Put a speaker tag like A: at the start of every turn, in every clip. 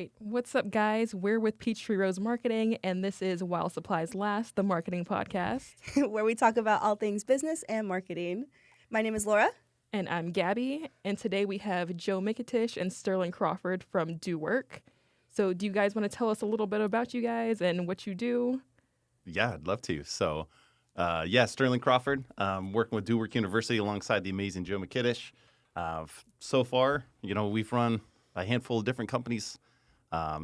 A: right. What's up, guys? We're with Peachtree Rose Marketing, and this is While Supplies Last, the marketing podcast.
B: Where we talk about all things business and marketing. My name is Laura.
A: And I'm Gabby, and today we have Joe Mikitish and Sterling Crawford from Do Work. So do you guys want to tell us a little bit about you guys and what you do?
C: Yeah, I'd love to. So, Sterling Crawford, working with Do Work University alongside the amazing Joe Mikitish. So far, we've run a handful of different companies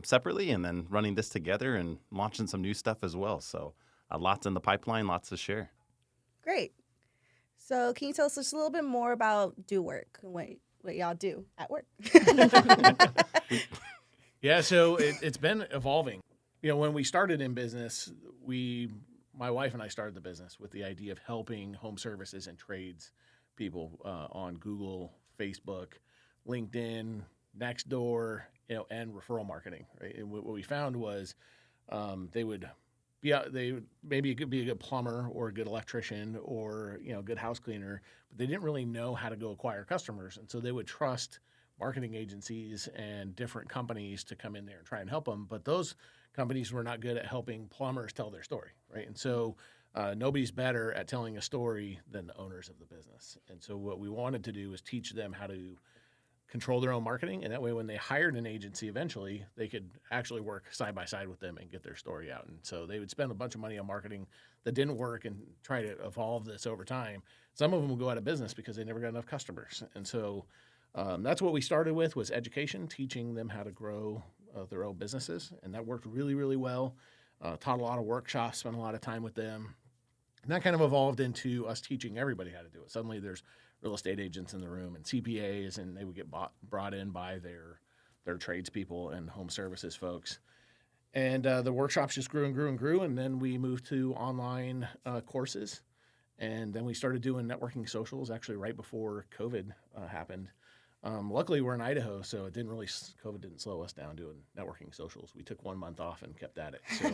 C: separately and then running this together and launching some new stuff as well. So lots in the pipeline, lots to share.
B: Great. So can you tell us just a little bit more about Do Work and what y'all do at work?
D: Yeah, so it's been evolving. When we started in business, my wife and I started the business with the idea of helping home services and trades people on Google, Facebook, LinkedIn, Nextdoor, and referral marketing. Right, and what we found was they would maybe it could be a good plumber or a good electrician or a good house cleaner, but they didn't really know how to go acquire customers, and so they would trust marketing agencies and different companies to come in there and try and help them. But those companies were not good at helping plumbers tell their story, right? And so nobody's better at telling a story than the owners of the business. And so what we wanted to do was teach them how to control their own marketing, and that way when they hired an agency eventually, they could actually work side by side with them and get their story out. And so they would spend a bunch of money on marketing that didn't work and try to evolve this over time. Some of them would go out of business because they never got enough customers. And so that's what we started with, was education, teaching them how to grow their own businesses, and that worked really, really well. Taught a lot of workshops, spent a lot of time with them. And that kind of evolved into us teaching everybody how to do it. Suddenly there's real estate agents in the room and CPAs, and they would get brought in by their tradespeople and home services folks. And the workshops just grew and grew and grew, and then we moved to online courses. And then we started doing networking socials actually right before COVID happened. Luckily, we're in Idaho, so COVID didn't slow us down doing networking socials. We took 1 month off and kept at it. So,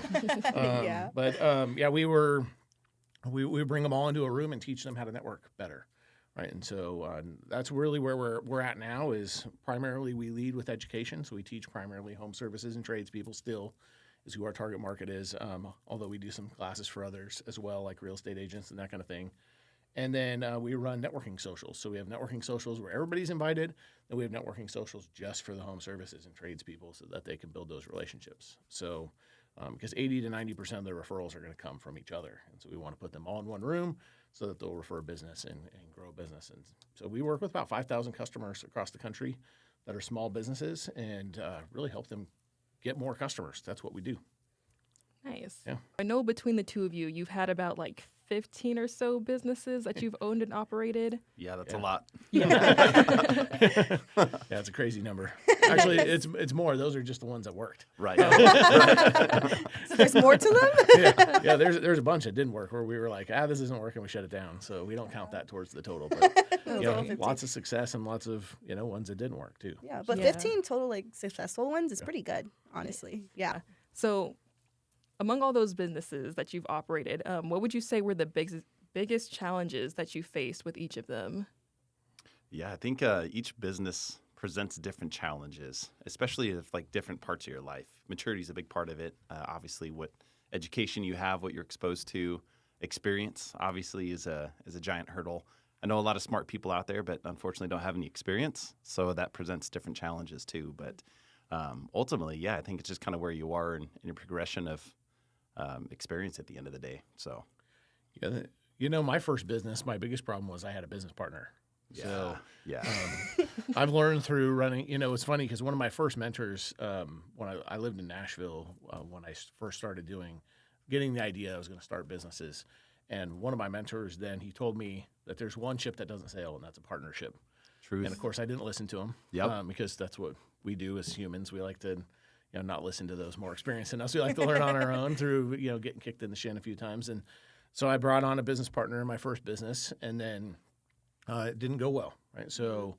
B: Yeah.
D: we bring them all into a room and teach them how to network better, right? And so that's really where we're at now. Is primarily we lead with education, so we teach primarily home services and tradespeople. Still, is who our target market is. Although we do some classes for others as well, like real estate agents and that kind of thing. And then we run networking socials. So we have networking socials where everybody's invited, and we have networking socials just for the home services and tradespeople so that they can build those relationships. So because 80 to 90% of their referrals are going to come from each other. And so we want to put them all in one room so that they'll refer business and grow business. And so we work with about 5,000 customers across the country that are small businesses and really help them get more customers. That's what we do.
A: Nice.
D: Yeah.
A: I know between the two of you, you've had about 15 or so businesses that you've owned and operated.
C: Yeah, that's a lot.
A: Yeah.
D: Yeah, it's a crazy number. Actually, it's more. Those are just the ones that worked.
C: Right.
B: So there's more to them?
D: Yeah. There's a bunch that didn't work where we were like, this isn't working. We shut it down. So we don't count that towards the total. But lots of success and lots of ones that didn't work too.
B: Yeah, but
A: Yeah.
B: 15 total successful ones is pretty good, honestly. Yeah.
A: So among all those businesses that you've operated, what would you say were the biggest challenges that you faced with each of them?
C: Yeah, I think each business presents different challenges, especially if different parts of your life. Maturity is a big part of it. Obviously, what education you have, what you're exposed to, experience obviously is a giant hurdle. I know a lot of smart people out there, but unfortunately don't have any experience, so that presents different challenges too. But ultimately, yeah, I think it's just kind of where you are in your progression of experience at the end of the day. So,
D: yeah, my first business, my biggest problem was I had a business partner.
C: yeah,
D: So
C: yeah,
D: I've learned through running. It's funny because one of my first mentors, when I lived in Nashville, when I first started getting the idea I was going to start businesses, and one of my mentors then he told me that there's one ship that doesn't sail, and that's a partnership.
C: truth.
D: And of course, I didn't listen to him.
C: Yep.
D: Because that's what we do as humans. We like to, not listen to those more experienced than us. We like to learn on our own through, getting kicked in the shin a few times. And so I brought on a business partner in my first business, and then it didn't go well, right? So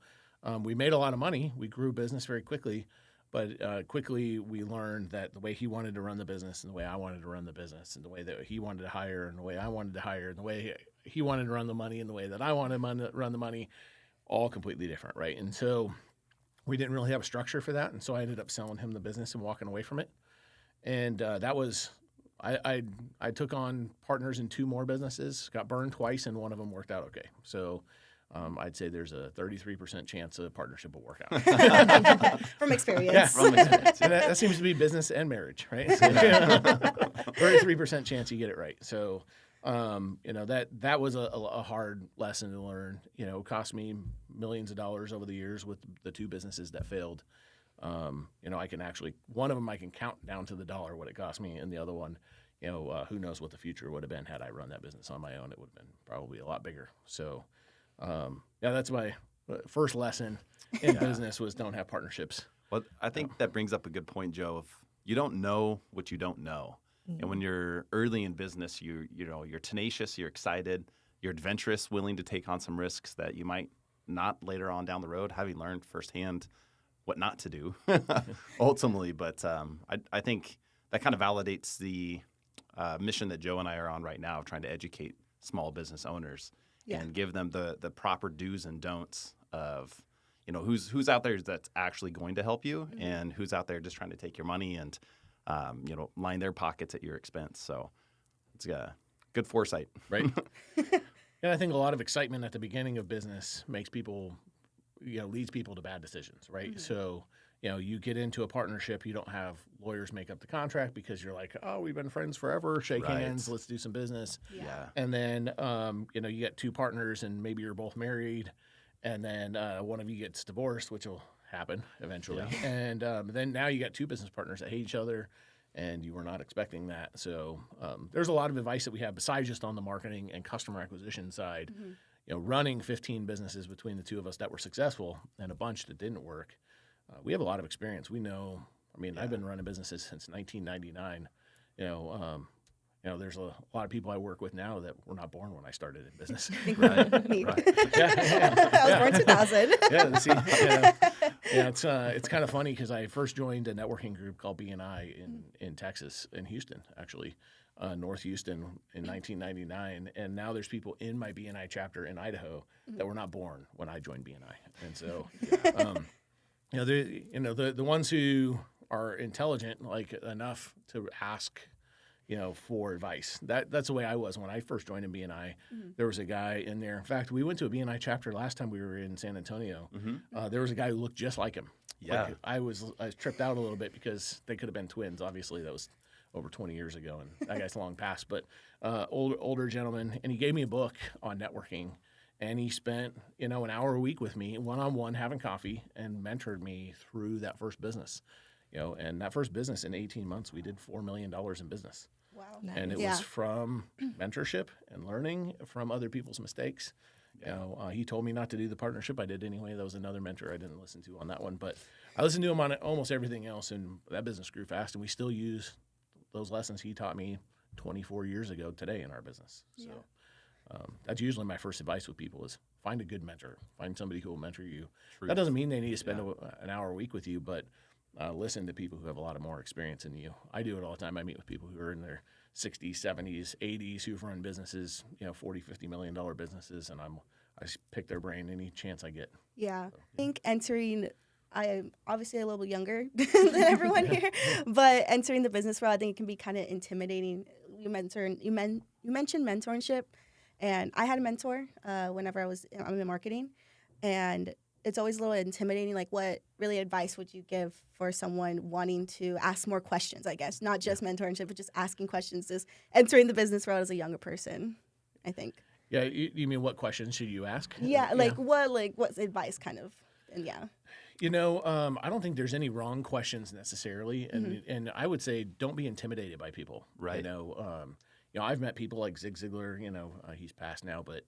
D: we made a lot of money. We grew business very quickly, but quickly we learned that the way he wanted to run the business and the way I wanted to run the business and the way that he wanted to hire and the way I wanted to hire and the way he wanted to run the money and the way that I wanted to run the money, all completely different, right? And so we didn't really have a structure for that. And so I ended up selling him the business and walking away from it. And that was, I took on partners in 2 more businesses, got burned twice, and one of them worked out okay. So I'd say there's a 33% chance a partnership will work out.
B: From experience.
D: Yeah,
C: From experience,
D: and that seems to be business and marriage, right? So, 33% chance you get it right. So, that was a hard lesson to learn. It cost me millions of dollars over the years with the 2 businesses that failed. I can actually, one of them I can count down to the dollar what it cost me, and the other one, who knows what the future would have been had I run that business on my own. It would have been probably a lot bigger. So, that's my first lesson in business was don't have partnerships.
C: Well, I think that brings up a good point, Joe. Of you don't know what you don't know, and when you're early in business, you're tenacious, you're excited, you're adventurous, willing to take on some risks that you might not later on down the road, having learned firsthand what not to do, ultimately. But I think that kind of validates the mission that Joe and I are on right now, of trying to educate small business owners and give them the proper do's and don'ts of who's out there that's actually going to help you, and who's out there just trying to take your money and line their pockets at your expense. So it's good foresight,
D: right? And I think a lot of excitement at the beginning of business makes people, leads people to bad decisions, right? Mm-hmm. So, you get into a partnership, you don't have lawyers make up the contract because you're like, oh, we've been friends forever, shake hands, let's do some business.
C: Yeah.
D: And then, you get 2 partners and maybe you're both married, and then one of you gets divorced, which will happen eventually. Yeah. And then now you got 2 business partners that hate each other, and you were not expecting that. So there's a lot of advice that we have besides just on the marketing and customer acquisition side. Mm-hmm. Running 15 businesses between the 2 of us that were successful and a bunch that didn't work. We have a lot of experience. We know. I've been running businesses since 1999. There's a lot of people I work with now that were not born when I started in business.
B: Right. I was born 2000.
D: It's kind of funny because I first joined a networking group called BNI in Texas, in Houston, actually, North Houston in 1999, and now there's people in my BNI chapter in Idaho that were not born when I joined BNI, and so the ones who are intelligent enough to ask for advice. That's the way I was when I first joined in BNI. Mm-hmm. There was a guy in there. In fact, we went to a BNI chapter last time we were in San Antonio. Mm-hmm. There was a guy who looked just like him. Yeah, I was tripped out a little bit because they could have been twins. Obviously, that was over 20 years ago, and that guy's long past. But older gentleman, and he gave me a book on networking, and he spent an hour a week with me, one-on-one, having coffee, and mentored me through that first business. And that first business, in 18 months, we did $4 million in business.
B: Wow.
A: Nice.
D: And it was from mentorship and learning from other people's mistakes. He told me not to do the partnership. I did anyway. That was another mentor I didn't listen to on that one. But I listened to him on almost everything else, and that business grew fast. And we still use those lessons he taught me 24 years ago today in our business. So that's usually my first advice with people is find a good mentor. Find somebody who will mentor you. Truth. That doesn't mean they need to spend an hour a week with you, but listen to people who have a lot of more experience than you. I do it all the time. I meet with people who are in their 60s, 70s, 80s who've run businesses, $40, $50 million businesses, and I pick their brain any chance I get.
B: Yeah. So, I think I'm obviously a little younger than everyone here, but entering the business world, I think it can be kind of intimidating. You mentioned mentorship, and I had a mentor whenever I'm in marketing, and it's always a little intimidating. Like, what really advice would you give for someone wanting to ask more questions, I guess? Not just mentorship, but just asking questions, just entering the business world as a younger person, I think.
D: Yeah, you mean what questions should you ask?
B: Yeah, what's advice kind of, and yeah.
D: I don't think there's any wrong questions necessarily, and I would say don't be intimidated by people. Right. I've met people like Zig Ziglar. He's passed now, but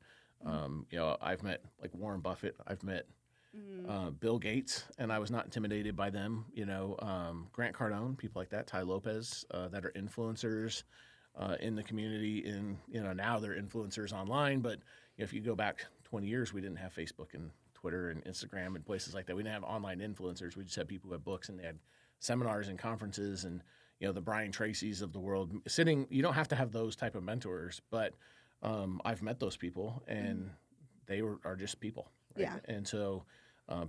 D: I've met like Warren Buffett. I've met Bill Gates, and I was not intimidated by them. Grant Cardone, people like that, Ty Lopez, that are influencers in the community. Now they're influencers online. But if you go back 20 years, we didn't have Facebook and Twitter and Instagram and places like that. We didn't have online influencers. We just had people who had books, and they had seminars and conferences, and the Brian Tracy's of the world sitting. You don't have to have those type of mentors, but I've met those people, and they are just people. Right?
B: Yeah.
D: And so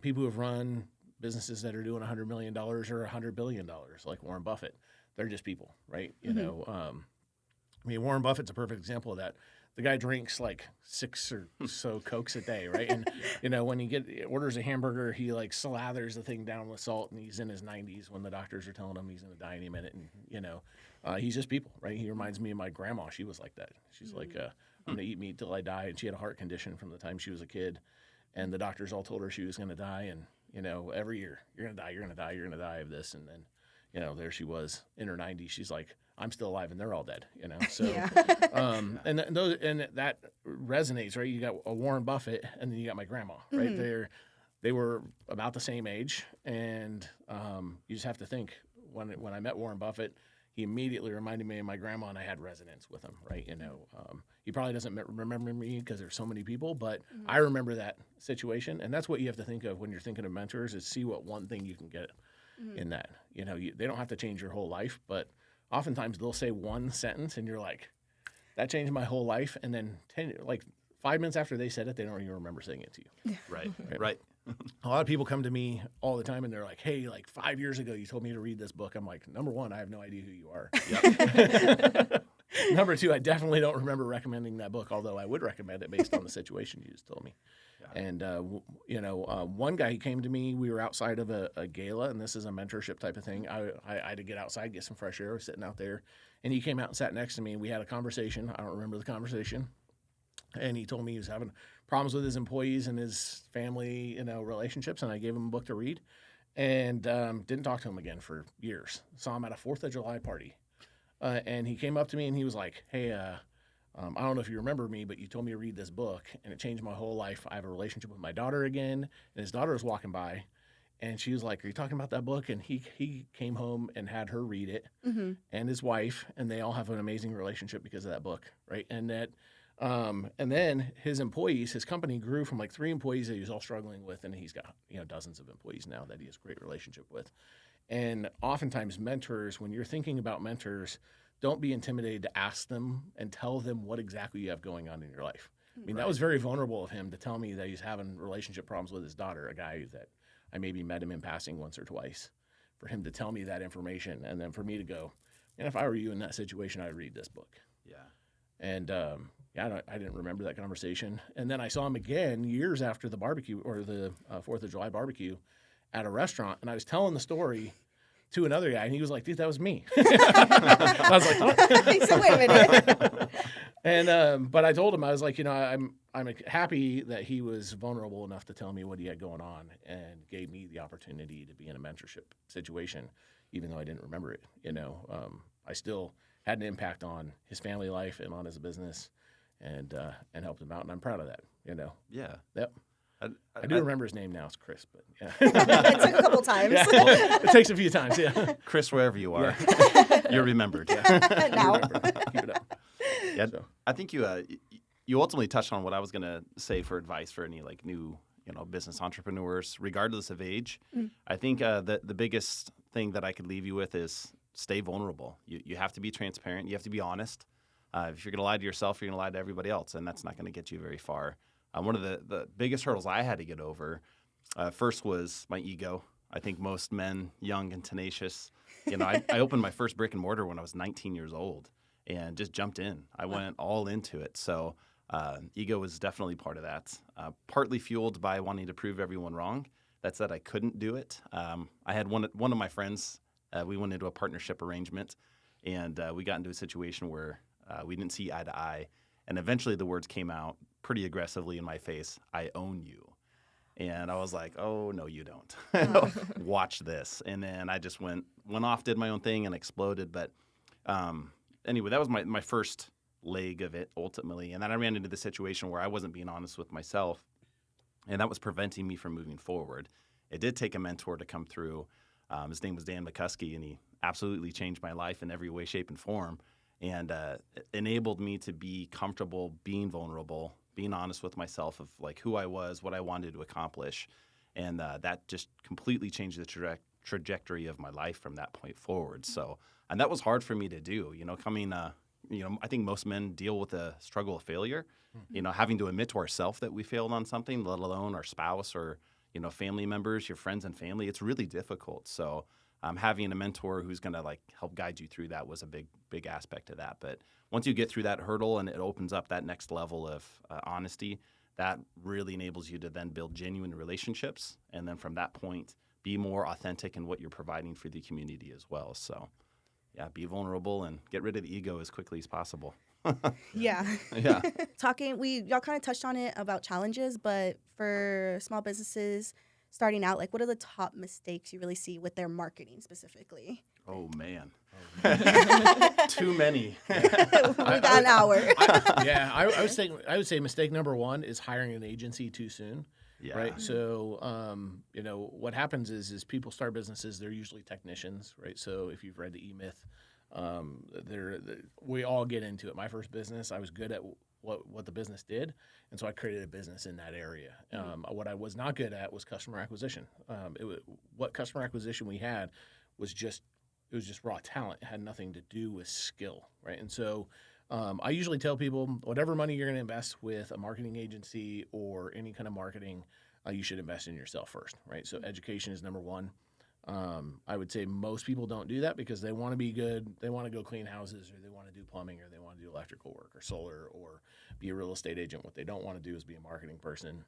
D: people who have run businesses that are doing $100 million or $100 billion, like Warren Buffett. They're just people, right? You know, I mean, Warren Buffett's a perfect example of that. The guy drinks like 6 or so Cokes a day, right? And, you know, when he orders a hamburger, he like slathers the thing down with salt, and he's in his 90s when the doctors are telling him he's going to die any minute. And, you know, he's just people, right? He reminds me of my grandma. She was like that. She's like, I'm going to eat meat till I die. And she had a heart condition from the time she was a kid. And the doctors all told her she was going to die. And, you know, every year, you're going to die, you're going to die, you're going to die of this. And then, you know, there she was in her 90s. She's like, I'm still alive and they're all dead, you know? So, and that resonates, right? You got a Warren Buffett and then you got my grandma, right? They were about the same age. And you just have to think when I met Warren Buffett, he immediately reminded me of my grandma, and I had resonance with him, right? You know, he probably doesn't remember me because there's so many people, but I remember that situation. And that's what you have to think of when you're thinking of mentors, is see what one thing you can get in that. You know, they don't have to change your whole life, but oftentimes they'll say one sentence and you're like, that changed my whole life. And then 5 minutes after they said it, they don't even remember saying it to you.
C: Right.
D: A lot of people come to me all the time and they're like, hey, like 5 years ago, you told me to read this book. I'm like, number one, I have no idea who you are. Yep. Number two, I definitely don't remember recommending that book, although I would recommend it based on the situation you just told me. Yeah. And, you know, one guy, he came to me, we were outside of a gala, and this is a mentorship type of thing. I had to get outside, get some fresh air. I was sitting out there, and he came out and sat next to me, and we had a conversation. I don't remember the conversation. And he told me he was having problems with his employees and his family, you know, relationships, and I gave him a book to read, and didn't talk to him again for years. Saw him at a 4th of July party, and he came up to me and he was like, hey, I don't know if you remember me, but you told me to read this book, and it changed my whole life. I have a relationship with my daughter again, and his daughter was walking by, and she was like, are you talking about that book? And he came home and had her read it, and his wife, and they all have an amazing relationship because of that book, right? And that, and then his employees, his company grew from like 3 employees that he was all struggling with, and he's got, you know, dozens of employees now that he has a great relationship with. And oftentimes mentors, when you're thinking about mentors, don't be intimidated to ask them and tell them what exactly you have going on in your life. I mean, that was very vulnerable of him to tell me that he's having relationship problems with his daughter, a guy that I maybe met him in passing once or twice, for him to tell me that information. And then for me to go, and if I were you in that situation, I'd read this book. Yeah. And I didn't remember that conversation. And then I saw him again years after the barbecue, or the 4th of July barbecue, at a restaurant. And I was telling the story to another guy, and he was like, dude, that was me. I was like, what?
B: He said, wait a minute.
D: And but I told him, I was like, you know, I'm happy that he was vulnerable enough to tell me what he had going on and gave me the opportunity to be in a mentorship situation, even though I didn't remember it. You know, I still had an impact on his family life and on his business, and helped him out, and I'm proud of that. You know. Yeah. Yep. I do remember his name now. It's Chris, but yeah.
B: It took a couple times.
D: Yeah. Well, it takes a few times, yeah.
C: Chris, wherever you are, you're remembered. Yeah.
B: Now.
D: Keep it up.
C: Yeah, so. I think you ultimately touched on what I was going to say for advice for any like new, you know, business entrepreneurs, regardless of age. I think the biggest thing that I could leave you with is stay vulnerable. You have to be transparent. You have to be honest. If you're going to lie to yourself, you're going to lie to everybody else, and that's not going to get you very far. One of the biggest hurdles I had to get over first was my ego. I think most men, young and tenacious, you know, I opened my first brick and mortar when I was 19 years old and just jumped in. I went all into it. So ego was definitely part of that. Partly fueled by wanting to prove everyone wrong. That said, I couldn't do it. I had one of my friends. We went into a partnership arrangement, and we got into a situation where we didn't see eye to eye. And eventually the words came out pretty aggressively in my face, I own you. And I was like, oh, no, you don't. Watch this. And then I just went off, did my own thing, and exploded. But anyway, that was my first leg of it, ultimately. And then I ran into the situation where I wasn't being honest with myself, and that was preventing me from moving forward. It did take a mentor to come through. His name was Dan McCuskey, and he absolutely changed my life in every way, shape, and form, and enabled me to be comfortable being vulnerable, being honest with myself of like who I was, what I wanted to accomplish. And that just completely changed the trajectory of my life from that point forward. So, and that was hard for me to do, you know, coming, you know, I think most men deal with the struggle of failure, you know, having to admit to ourselves that we failed on something, let alone our spouse or, family members, your friends and family, it's really difficult. So having a mentor who's going to like help guide you through that was a big aspect of that. But once you get through that hurdle and it opens up that next level of honesty, that really enables you to then build genuine relationships. And then from that point, be more authentic in what you're providing for the community as well. So yeah, be vulnerable and get rid of the ego as quickly as possible.
B: Yeah.
C: Yeah.
B: Y'all kind of touched on it about challenges, but for small businesses starting out, like what are the top mistakes you really see with their marketing specifically?
C: Oh, man. Too many.
B: We got an hour.
D: I would say mistake number one is hiring an agency too soon.
C: Yeah.
D: Right. So, what happens is people start businesses. They're usually technicians, right? So if you've read the E-Myth, we all get into it. My first business, I was good at what the business did, and so I created a business in that area. What I was not good at was customer acquisition. What customer acquisition we had was just raw talent. It had nothing to do with skill, right? And so I usually tell people whatever money you're going to invest with a marketing agency or any kind of marketing, you should invest in yourself first, right? So education is number one. I would say most people don't do that because they want to be good. They want to go clean houses, or they want to do plumbing, or they want to do electrical work or solar, or be a real estate agent. What they don't want to do is be a marketing person.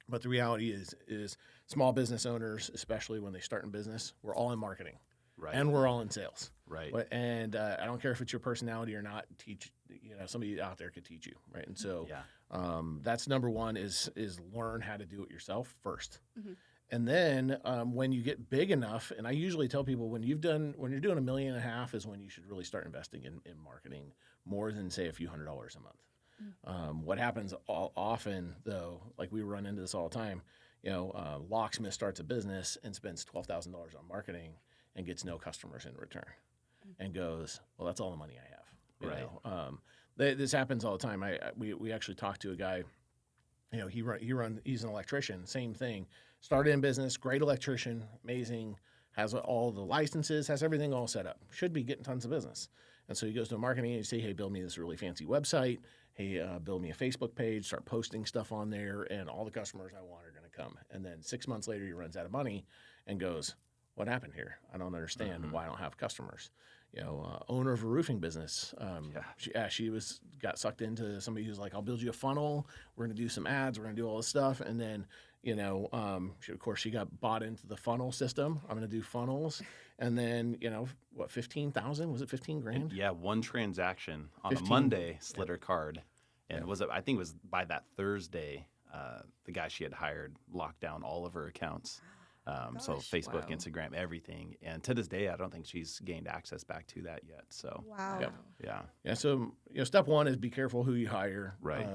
D: But the reality is small business owners, especially when they start in business, we're all in marketing.
C: Right.
D: And we're all in sales.
C: Right.
D: And I don't care if it's your personality or not. Somebody out there could teach you, right? And so that's number one is learn how to do it yourself first. Mm-hmm. And then when you get big enough, and I usually tell people when you're doing $1.5 million is when you should really start investing in marketing more than say a few $100s a month. Mm-hmm. What happens often though, like we run into this all the time, locksmith starts a business and spends $12,000 on marketing and gets no customers in return, and goes, well, that's all the money I have. This happens all the time. We actually talked to a guy. He's an electrician. Same thing. Started in business. Great electrician. Amazing. Has all the licenses. Has everything all set up. Should be getting tons of business. And so he goes to a marketing agency. Hey, build me this really fancy website. Hey, build me a Facebook page. Start posting stuff on there, and all the customers I want are going to come. And then 6 months later, he runs out of money and goes, what happened here? I don't understand why I don't have customers. Owner of a roofing business. She got sucked into somebody who's like, I'll build you a funnel. We're going to do some ads. We're going to do all this stuff. And then, she got bought into the funnel system. I'm going to do funnels. And then, 15,000? Was it 15 grand?
C: Yeah, one transaction on a Monday slid her card. And I think it was by that Thursday, the guy she had hired locked down all of her accounts. So Facebook, Instagram, everything. And to this day, I don't think she's gained access back to that yet. So
B: wow.
D: Yeah. So step one is be careful who you hire.
C: Right.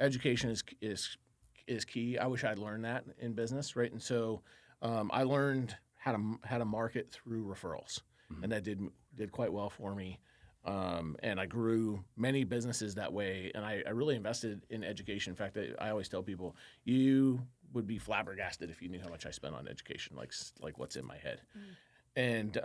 D: Education is key. I wish I'd learned that in business, right? And so I learned how to market through referrals, and that did quite well for me. And I grew many businesses that way, and I really invested in education. In fact, I always tell people, you would be flabbergasted if you knew how much I spent on education, like what's in my head. And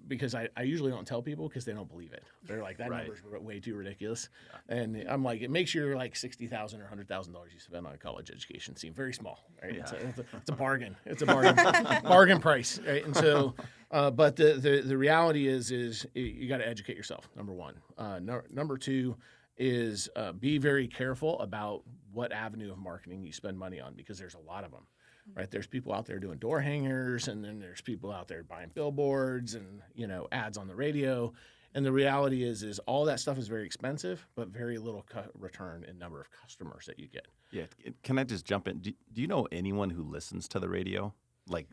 D: because I usually don't tell people because they don't believe it. They're like, that number's way too ridiculous. Yeah. And I'm like, it makes your like $60,000 or $100,000 you spend on college education seem very small, right? Yeah. It's a bargain. It's a bargain price, right? And so, but the reality is you got to educate yourself. Number one. Number two is be very careful about what avenue of marketing you spend money on, because there's a lot of them. Right, there's people out there doing door hangers, and then there's people out there buying billboards and ads on the radio. And the reality is all that stuff is very expensive, but very little return in number of customers that you get.
C: Yeah, can I just jump in? Do you know anyone who listens to the radio, like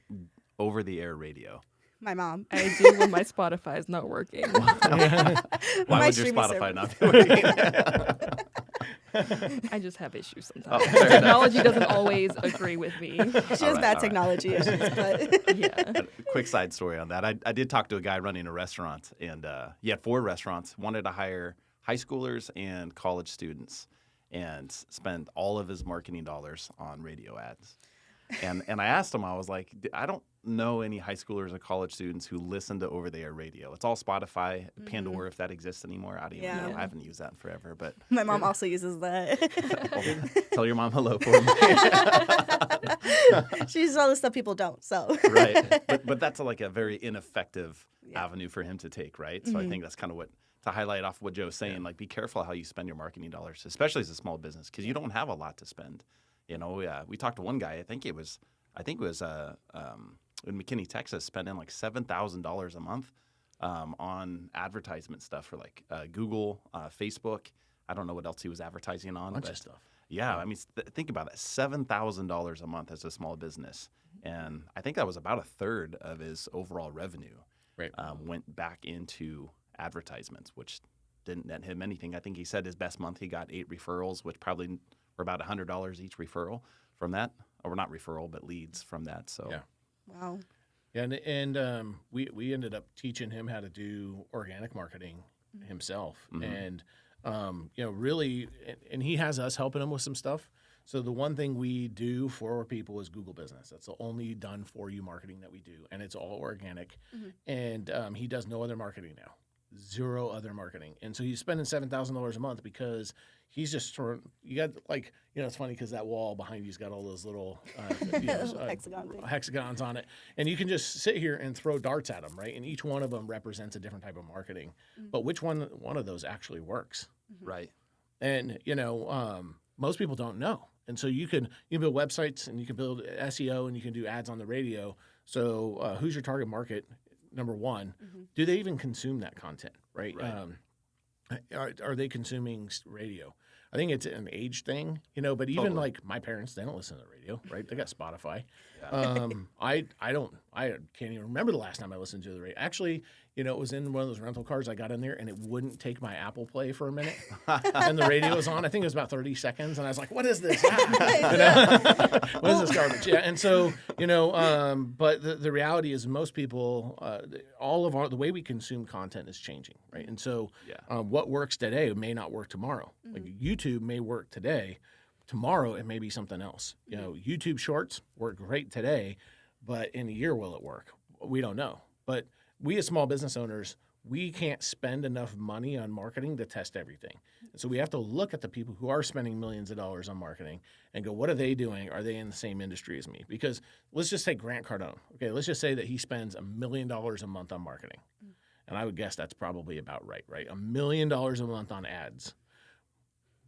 C: over the air radio?
B: My mom.
A: I do when my Spotify is not working.
C: Why would your Spotify not be working?
A: I just have issues sometimes. Technology doesn't always agree with me.
B: She has bad technology issues, but
A: yeah.
C: Quick side story on that. I did talk to a guy running a restaurant, and he had 4 restaurants, wanted to hire high schoolers and college students, and spend all of his marketing dollars on radio ads. And I asked him, I was like, know any high schoolers or college students who listen to over-the-air radio. It's all Spotify, Pandora, if that exists anymore. I don't even know. I haven't used that in forever. But
B: My mom also uses that.
C: well, tell your mom hello for me.
B: She uses all the stuff people don't. So
C: Right. But that's like a very ineffective avenue for him to take, right? So I think that's kind of what, to highlight off what Joe's saying, like be careful how you spend your marketing dollars, especially as a small business, because you don't have a lot to spend. You know, we talked to one guy, I think it was in McKinney, Texas, spending like $7,000 a month on advertisement stuff for like Google, Facebook. I don't know what else he was advertising on.
D: Bunch of stuff.
C: Yeah, I mean, think about that, $7,000 a month as a small business. And I think that was about a third of his overall revenue went back into advertisements, which didn't net him anything. I think he said his best month he got 8 referrals, which probably were about $100 each referral from that. Or not referral, but leads from that. So
D: Yeah.
B: wow.
D: Yeah, and we ended up teaching him how to do organic marketing himself, and really, and he has us helping him with some stuff. So the one thing we do for people is Google Business. That's the only done for you marketing that we do, and it's all organic. And he does no other marketing now, 0 other marketing, and so he's spending $7,000 a month because he's just you got like it's funny because that wall behind you's got all those little hexagons on it, and you can just sit here and throw darts at them, right? And each one of them represents a different type of marketing, but which one of those actually works,
C: right?
D: And most people don't know, and so you can build websites and you can build SEO and you can do ads on the radio. So who's your target market? Number one, do they even consume that content, right? Are they consuming radio? I think it's an age thing, but even like my parents, they don't listen to the radio, right? They got Spotify. I can't even remember the last time I listened to the radio. Actually, it was in one of those rental cars. I got in there and it wouldn't take my Apple Play for a minute. And the radio was on. I think it was about 30 seconds. And I was like, what is this? What is this garbage? Yeah. And so, but the reality is most people, the way we consume content is changing, right? And so what works today may not work tomorrow. Like YouTube may work today. Tomorrow it may be something else. YouTube Shorts work great today, but in a year will it work? We don't know. But we as small business owners, we can't spend enough money on marketing to test everything. And so we have to look at the people who are spending millions of dollars on marketing and go, what are they doing? Are they in the same industry as me? Because let's just say Grant Cardone. Okay, let's just say that he spends $1 million a month on marketing. And I would guess that's probably about right? $1 million a month on ads.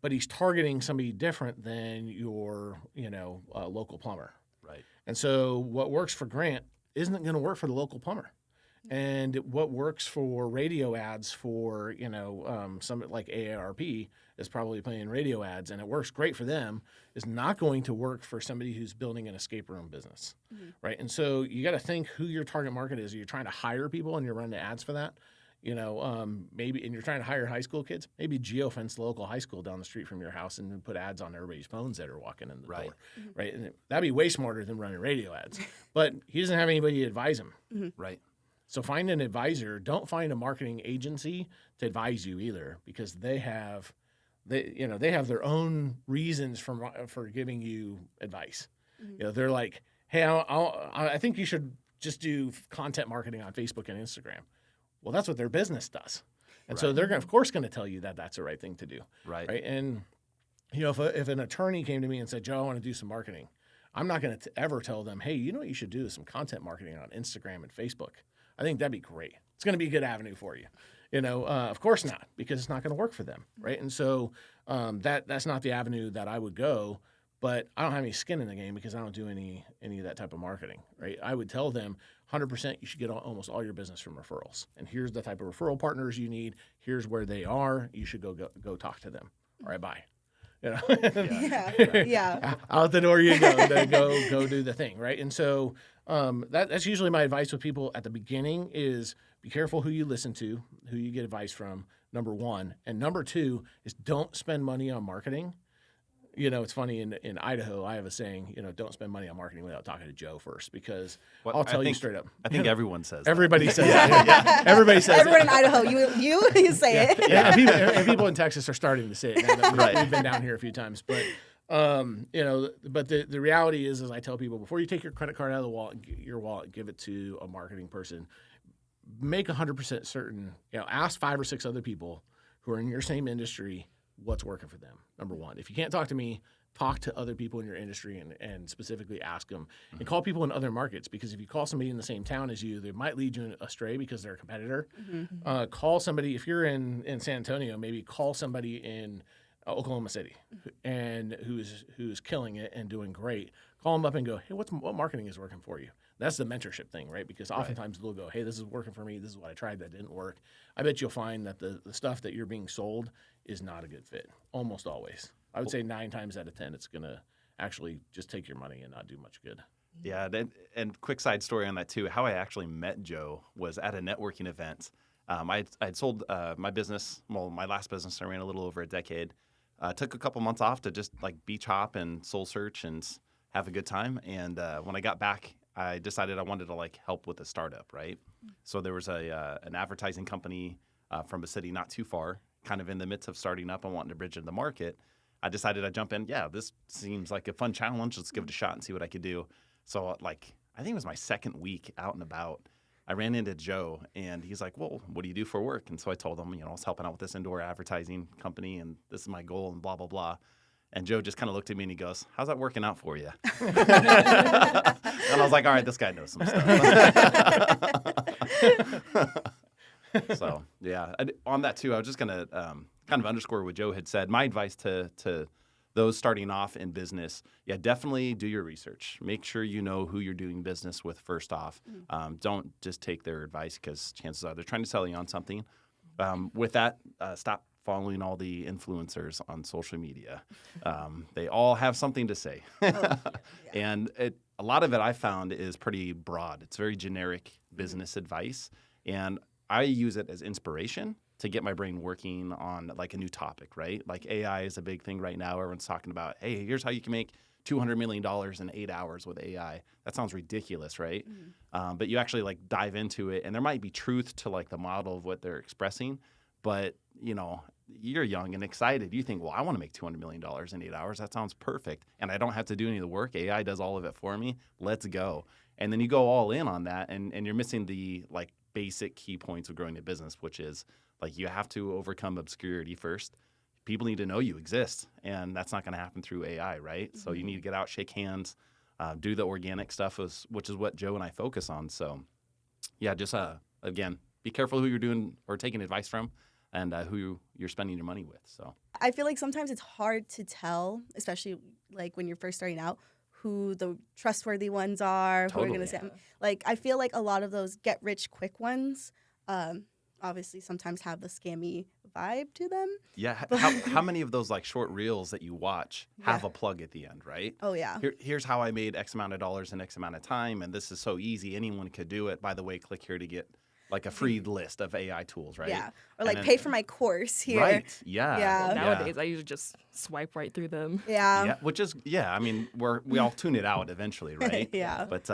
D: But he's targeting somebody different than your, local plumber.
C: Right.
D: And so what works for Grant isn't going to work for the local plumber. And what works for radio ads for, some like AARP is probably playing radio ads, and it works great for them, is not going to work for somebody who's building an escape room business, right? And so you got to think who your target market is. Are you trying to hire people and you're running ads for that? Maybe, and you're trying to hire high school kids, maybe geofence the local high school down the street from your house and then put ads on everybody's phones that are walking in the door, right? And that'd be way smarter than running radio ads. But he doesn't have anybody to advise him,
C: right?
D: So find an advisor. Don't find a marketing agency to advise you either, because they have their own reasons for giving you advice. They're like, hey, I think you should just do content marketing on Facebook and Instagram. Well, that's what their business does. And so they're of course going to tell you that that's the right thing to do. Right. And, if an attorney came to me and said, Joe, I want to do some marketing, I'm not going to ever tell them, hey, what you should do is some content marketing on Instagram and Facebook. I think that'd be great. It's going to be a good avenue for you. Of course not, because it's not going to work for them. Right. And so that's not the avenue that I would go. But I don't have any skin in the game because I don't do any of that type of marketing, right? I would tell them 100% you should get almost all your business from referrals. And here's the type of referral partners you need. Here's where they are. You should go talk to them. All right, bye.
B: Yeah.
D: Out the door you go. Go do the thing, right? And so that's usually my advice with people at the beginning is be careful who you listen to, who you get advice from, number one. And number two is don't spend money on marketing. It's funny, in Idaho, I have a saying, don't spend money on marketing without talking to Joe first, because I'll tell you straight up.
C: I think everyone says
D: everybody says that. Yeah. Everybody says
B: Everyone
D: it.
B: in Idaho, you say it.
D: Yeah, and people in Texas are starting to say it now that we've been down here a few times. But But the reality is, as I tell people, before you take your credit card out of the wallet, your wallet, give it to a marketing person. Make 100% certain. Ask 5 or 6 other people who are in your same industry what's working for them. Number one, if you can't talk to me, talk to other people in your industry and specifically ask them. And call people in other markets, because if you call somebody in the same town as you, they might lead you astray because they're a competitor. Call somebody if you're in San Antonio. Maybe call somebody in Oklahoma City, and who's killing it and doing great. Call them up and go, hey, what marketing is working for you? That's the mentorship thing, right? Because oftentimes they'll go, hey, this is working for me. This is what I tried that didn't work. I bet you'll find that the stuff that you're being sold is not a good fit, almost always. I would say 9 times out of 10, it's going to actually just take your money and not do much good.
C: Yeah, and quick side story on that too. How I actually met Joe was at a networking event. I'd sold my business, my last business I ran a little over a decade. Took a couple months off to just like beach hop and soul search and have a good time. And when I got back, I decided I wanted to like help with a startup, right? So there was an advertising company from a city not too far, kind of in the midst of starting up and wanting to bridge into the market. I decided I'd jump in. Yeah, this seems like a fun challenge. Let's give it a shot and see what I could do. So like, I think it was my second week out and about. I ran into Joe, and he's like, well, what do you do for work? And so I told him, I was helping out with this indoor advertising company, and this is my goal, and blah, blah, blah. And Joe just kind of looked at me, and he goes, how's that working out for you? And I was like, all right, this guy knows some stuff. So, yeah. On that, too, I was just going to kind of underscore what Joe had said. My advice to those starting off in business, definitely do your research. Make sure you know who you're doing business with first off. Don't just take their advice, because chances are they're trying to sell you on something. With that, stop following all the influencers on social media. They all have something to say. And a lot of it I found is pretty broad. It's very generic business advice. And I use it as inspiration to get my brain working on like a new topic, right? Like AI is a big thing right now. Everyone's talking about, hey, here's how you can make $200 million in 8 hours with AI. That sounds ridiculous, right? But you actually like dive into it, and there might be truth to like the model of what they're expressing, but you're young and excited. You think, well, I want to make $200 million in 8 hours. That sounds perfect. And I don't have to do any of the work. AI does all of it for me. Let's go. And then you go all in on that, and you're missing the like basic key points of growing a business, which is like you have to overcome obscurity first. People need to know you exist, and that's not going to happen through AI, right? So you need to get out, shake hands, do the organic stuff, which is what Joe and I focus on. So, yeah, just again, be careful who you're doing or taking advice from, and who you're spending your money with. So
B: I feel like sometimes it's hard to tell, especially like when you're first starting out, who the trustworthy ones are, who are going to say. Like, I feel like a lot of those get-rich-quick ones obviously sometimes have the scammy vibe to them.
C: Yeah. How many of those like short reels that you watch have a plug at the end, right?
B: Oh, yeah.
C: Here's how I made X amount of dollars in X amount of time, and this is so easy. Anyone could do it. By the way, click here to get like a free list of AI tools, right?
B: Yeah. Or like pay for my course here.
C: Right. Yeah.
B: Yeah.
A: Nowadays, I usually just swipe right through them.
B: Yeah.
C: Which is, I mean, we all tune it out eventually, right?
B: Yeah.
C: But,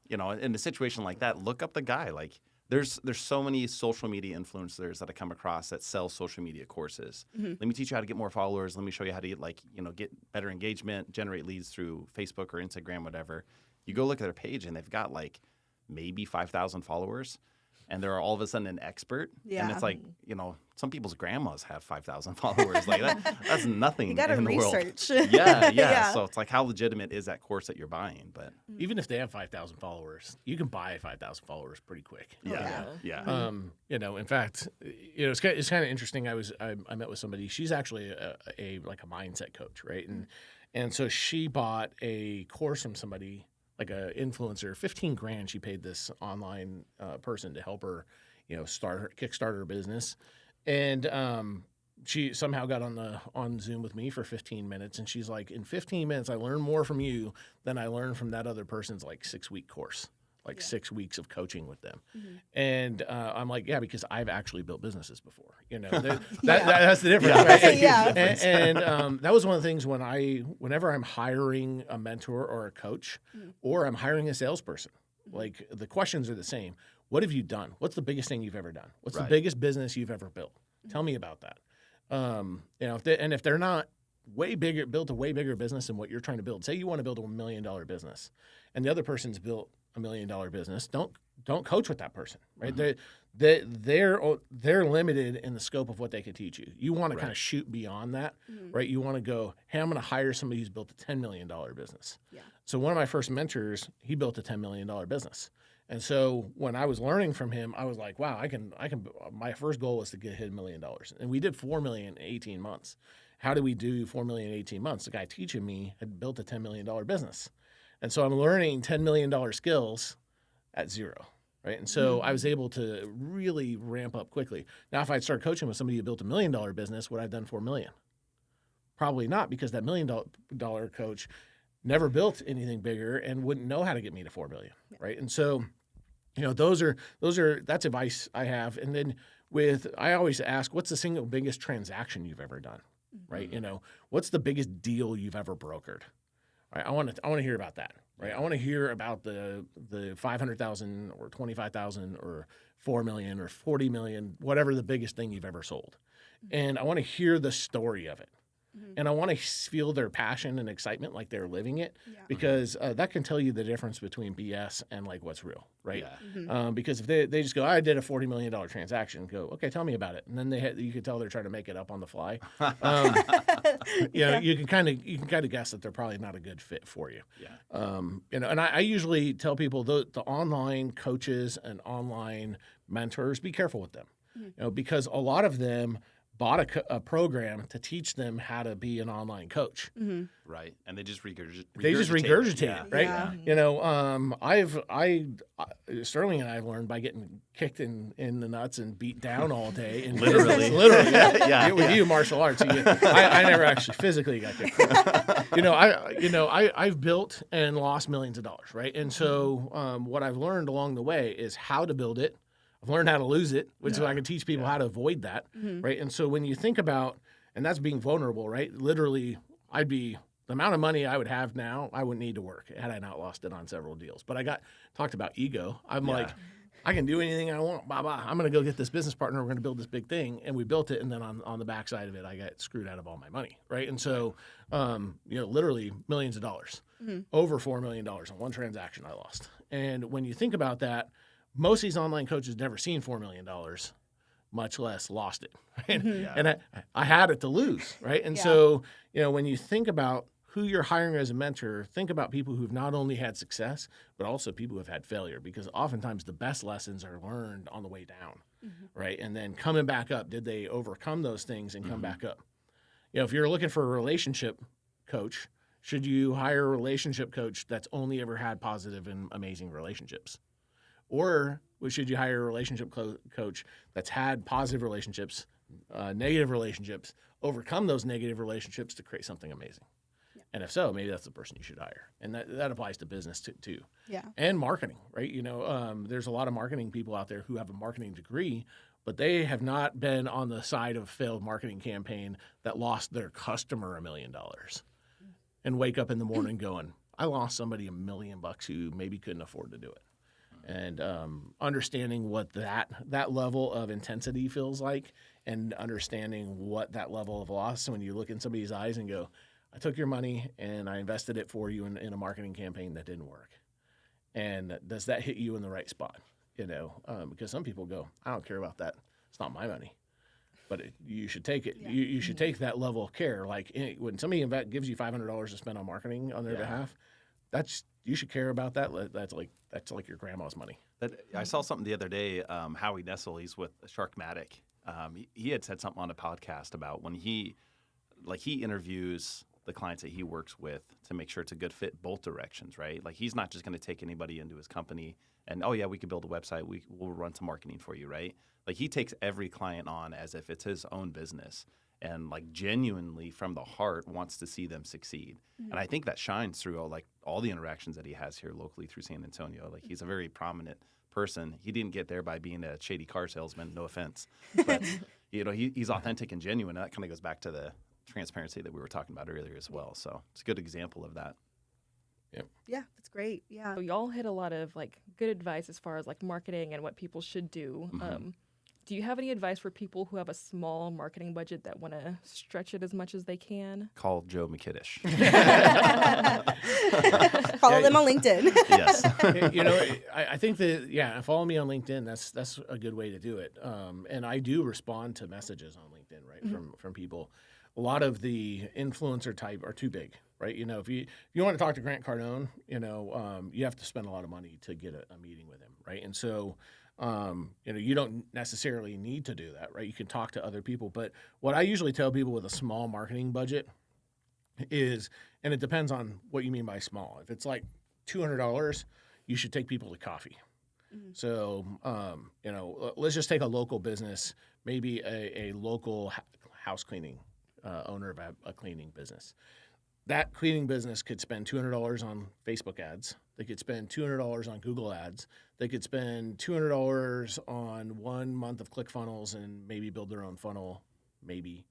C: in a situation like that, look up the guy. Like, there's so many social media influencers that I come across that sell social media courses. Let me teach you how to get more followers. Let me show you how to get better engagement, generate leads through Facebook or Instagram, whatever. You go look at their page, and they've got like maybe 5,000 followers. And they're all of a sudden an expert.
B: Yeah.
C: And it's like, some people's grandmas have 5,000 followers. Like that's nothing
B: You gotta
C: in the
B: research.
C: world. Yeah. So it's like, how legitimate is that course that you're buying? But
D: even if they have 5,000 followers, you can buy 5,000 followers pretty quick.
C: Yeah.
D: In fact, it's kind of interesting. I met with somebody. She's actually a mindset coach, right? And so she bought a course from somebody, like a influencer, $15,000. She paid this online person to help her, kickstart her business, and she somehow got on Zoom with me for 15 minutes, and she's like, in 15 minutes, I learned more from you than I learned from that other person's like 6-week course. 6 weeks of coaching with them. And I'm like, because I've actually built businesses before. That's the difference. Right? And that was one of the things whenever I'm hiring a mentor or a coach, or I'm hiring a salesperson, like the questions are the same. What have you done? What's the biggest thing you've ever done? What's the biggest business you've ever built? Tell me about that. If they're not built a way bigger business than what you're trying to build. Say you want to build $1 million business, and the other person's built $1 million business. Don't coach with that person, right? They're limited in the scope of what they can teach you. You want to kind of shoot beyond that, right? You want to go, hey, I'm going to hire somebody who's built a $10 million business.
B: Yeah.
D: So one of my first mentors, he built a $10 million business. And so when I was learning from him, I was like, wow, I can, my first goal was to get hit $1 million. And we did 4 million in 18 months. How did we do 4 million in 18 months? The guy teaching me had built a $10 million business. And so I'm learning $10 million skills at zero, right? And so I was able to really ramp up quickly. Now, if I'd start coaching with somebody who built $1 million business, would I have done 4 million? Probably not, because that $1 million coach never built anything bigger and wouldn't know how to get me to 4 million, right? And so, that's advice I have. And then I always ask, what's the single biggest transaction you've ever done, right? What's the biggest deal you've ever brokered? Right? I want to hear about that, right? I want to hear about the 500,000 or 25,000 or 4 million or 40 million, whatever the biggest thing you've ever sold. And I want to hear the story of it. And I want to feel their passion and excitement like they're living it, because that can tell you the difference between BS and like what's real, right? Yeah. Because if they just go, I did a $40 million transaction, go, okay, tell me about it. And then you can tell they're trying to make it up on the fly. You can kind of guess that they're probably not a good fit for you. Yeah. And I usually tell people the online coaches and online mentors, be careful with them, because a lot of them bought a program to teach them how to be an online coach.
C: Right. And they just regurgitate
D: it, right? Yeah. Sterling and I have learned by getting kicked in the nuts and beat down all day. And literally, yeah. With you, martial arts. I never actually physically got kicked. I've built and lost millions of dollars, right? And so what I've learned along the way is how to build it. I've learned how to lose it, which is I can teach people how to avoid that, right? And so when you think about, and that's being vulnerable, right? Literally, the amount of money I would have now, I wouldn't need to work had I not lost it on several deals. But talked about ego. I'm like, I can do anything I want. I'm going to go get this business partner. We're going to build this big thing. And we built it. And then on the backside of it, I got screwed out of all my money, right? And so, literally millions of dollars, over $4 million on one transaction I lost. And when you think about that, most of these online coaches never seen $4 million, much less lost it. Right? And I had it to lose, right? And so, when you think about who you're hiring as a mentor, think about people who've not only had success, but also people who have had failure, because oftentimes the best lessons are learned on the way down, right? And then coming back up, did they overcome those things and come back up? If you're looking for a relationship coach, should you hire a relationship coach that's only ever had positive and amazing relationships? Or should you hire a relationship coach that's had positive relationships, negative relationships, overcome those negative relationships to create something amazing? Yeah. And if so, maybe that's the person you should hire. And that applies to business too. Yeah. And marketing, right? There's a lot of marketing people out there who have a marketing degree, but they have not been on the side of a failed marketing campaign that lost their customer $1 million and wake up in the morning going, I lost somebody $1 million who maybe couldn't afford to do it. And understanding what that level of intensity feels like, and understanding what that level of loss, when you look in somebody's eyes and go, I took your money and I invested it for you in a marketing campaign that didn't work. And does that hit you in the right spot? Because some people go, I don't care about that. It's not my money. But you should take it. Yeah. You should take that level of care. Like when somebody gives you $500 to spend on marketing on their behalf, you should care about that. That's like your grandma's money.
C: I saw something the other day. Howie Nessel, he's with Sharkmatic. He had said something on a podcast about when he interviews the clients that he works with to make sure it's a good fit both directions, right? Like he's not just going to take anybody into his company and, we could build a website. We'll run some marketing for you, right? Like he takes every client on as if it's his own business, and like genuinely from the heart wants to see them succeed. And I think that shines through all the interactions that he has here locally through San Antonio. Like he's a very prominent person. He didn't get there by being a shady car salesman, no offense. But he's authentic and genuine. And that kind of goes back to the transparency that we were talking about earlier as well. So it's a good example of that.
B: Yeah, that's great. Yeah.
A: So y'all hit a lot of good advice as far as marketing and what people should do. Do you have any advice for people who have a small marketing budget that want to stretch it as much as they can?
C: Call Joe Mikitish.
B: Follow them on LinkedIn.
C: Yes.
D: You know, I think that, follow me on LinkedIn. That's a good way to do it. And I do respond to messages on LinkedIn, right, from people. A lot of the influencer type are too big, right? You know, if you want to talk to Grant Cardone, you know, you have to spend a lot of money to get a meeting with him, right? And so, you know, you don't necessarily need to do that, right? You can talk to other people. But what I usually tell people with a small marketing budget is, and it depends on what you mean by small. If it's like $200, you should take people to coffee. So, you know, let's just take a local business, maybe a local house cleaning owner of a cleaning business. That cleaning business could spend $200 on Facebook ads. They could spend $200 on Google ads. They could spend $200 on 1 month of ClickFunnels and maybe build their own funnel, maybe.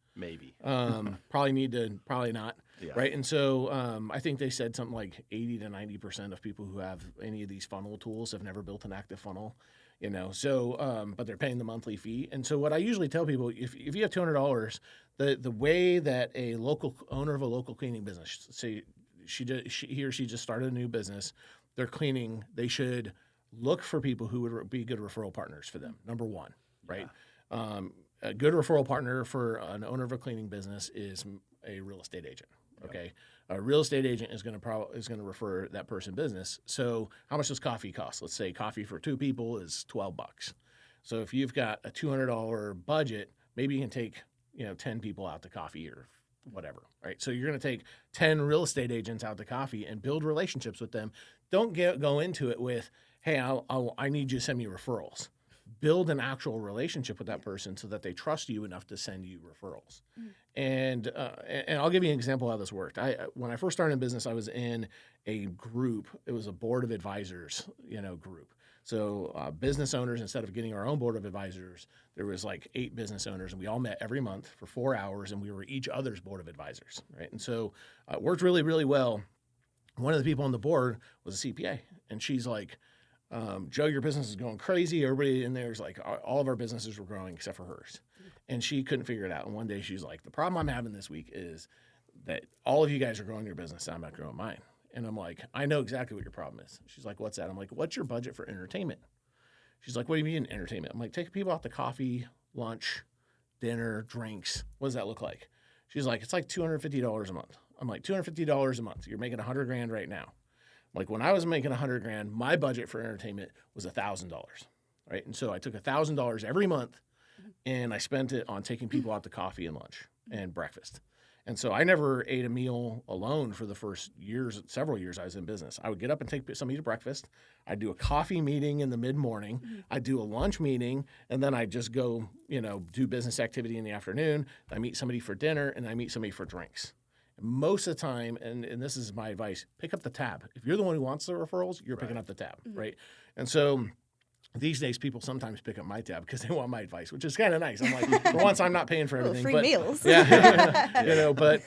D: Probably not,
C: Yeah.
D: right? And so I think they said something like 80 to 90% of people who have any of these funnel tools have never built an active funnel, you know. So, but they're paying the monthly fee. And so what I usually tell people, if you have $200, the way that a local owner of a local cleaning business, say he or she just started a new business, they're cleaning, they should look for people who would be good referral partners for them. Number one, right? A good referral partner for an owner of a cleaning business is a real estate agent. Okay, a real estate agent is going to refer that person business. So how much does coffee cost? Let's say coffee for 2 people is $12. So if you've got a $200 budget, maybe you can take 10 people out to coffee or whatever, right? So you're going to take 10 real estate agents out to coffee and build relationships with them. Don't go into it with, hey, I need you to send me referrals. Build an actual relationship with that person so that they trust you enough to send you referrals. And I'll give you an example of how this worked. When I first started in business, I was in a group. It was a board of advisors, group. So business owners, instead of getting our own board of advisors, there was like 8 business owners, and we all met every month for 4 hours, and we were each other's board of advisors, right? And so it worked really, really well. One of the people on the board was a CPA, and she's like, Joe, your business is going crazy. Everybody in there is like, all of our businesses were growing except for hers. And she couldn't figure it out. And one day she's like, the problem I'm having this week is that all of you guys are growing your business and I'm not growing mine. And I'm like, I know exactly what your problem is. She's like, what's that? I'm like, what's your budget for entertainment? She's like, what do you mean entertainment? I'm like, take people out to coffee, lunch, dinner, drinks. What does that look like? She's like, it's like $250 a month. I'm like, $250 a month. You're making $100,000 right now. Like when I was making $100,000, my budget for entertainment was $1,000, right? And so I took $1,000 every month, and I spent it on taking people out to coffee and lunch and breakfast. And so I never ate a meal alone for the first several years I was in business. I would get up and take somebody to breakfast. I'd do a coffee meeting in the mid-morning. I'd do a lunch meeting, and then I'd just go, do business activity in the afternoon. I meet somebody for dinner, and I meet somebody for drinks. Most of the time, and this is my advice, pick up the tab. If you're the one who wants the referrals, you're picking up the tab, right? And so these days, people sometimes pick up my tab because they want my advice, which is kind of nice. I'm like, for once, I'm not paying for everything.
B: Free meals.
D: Yeah, but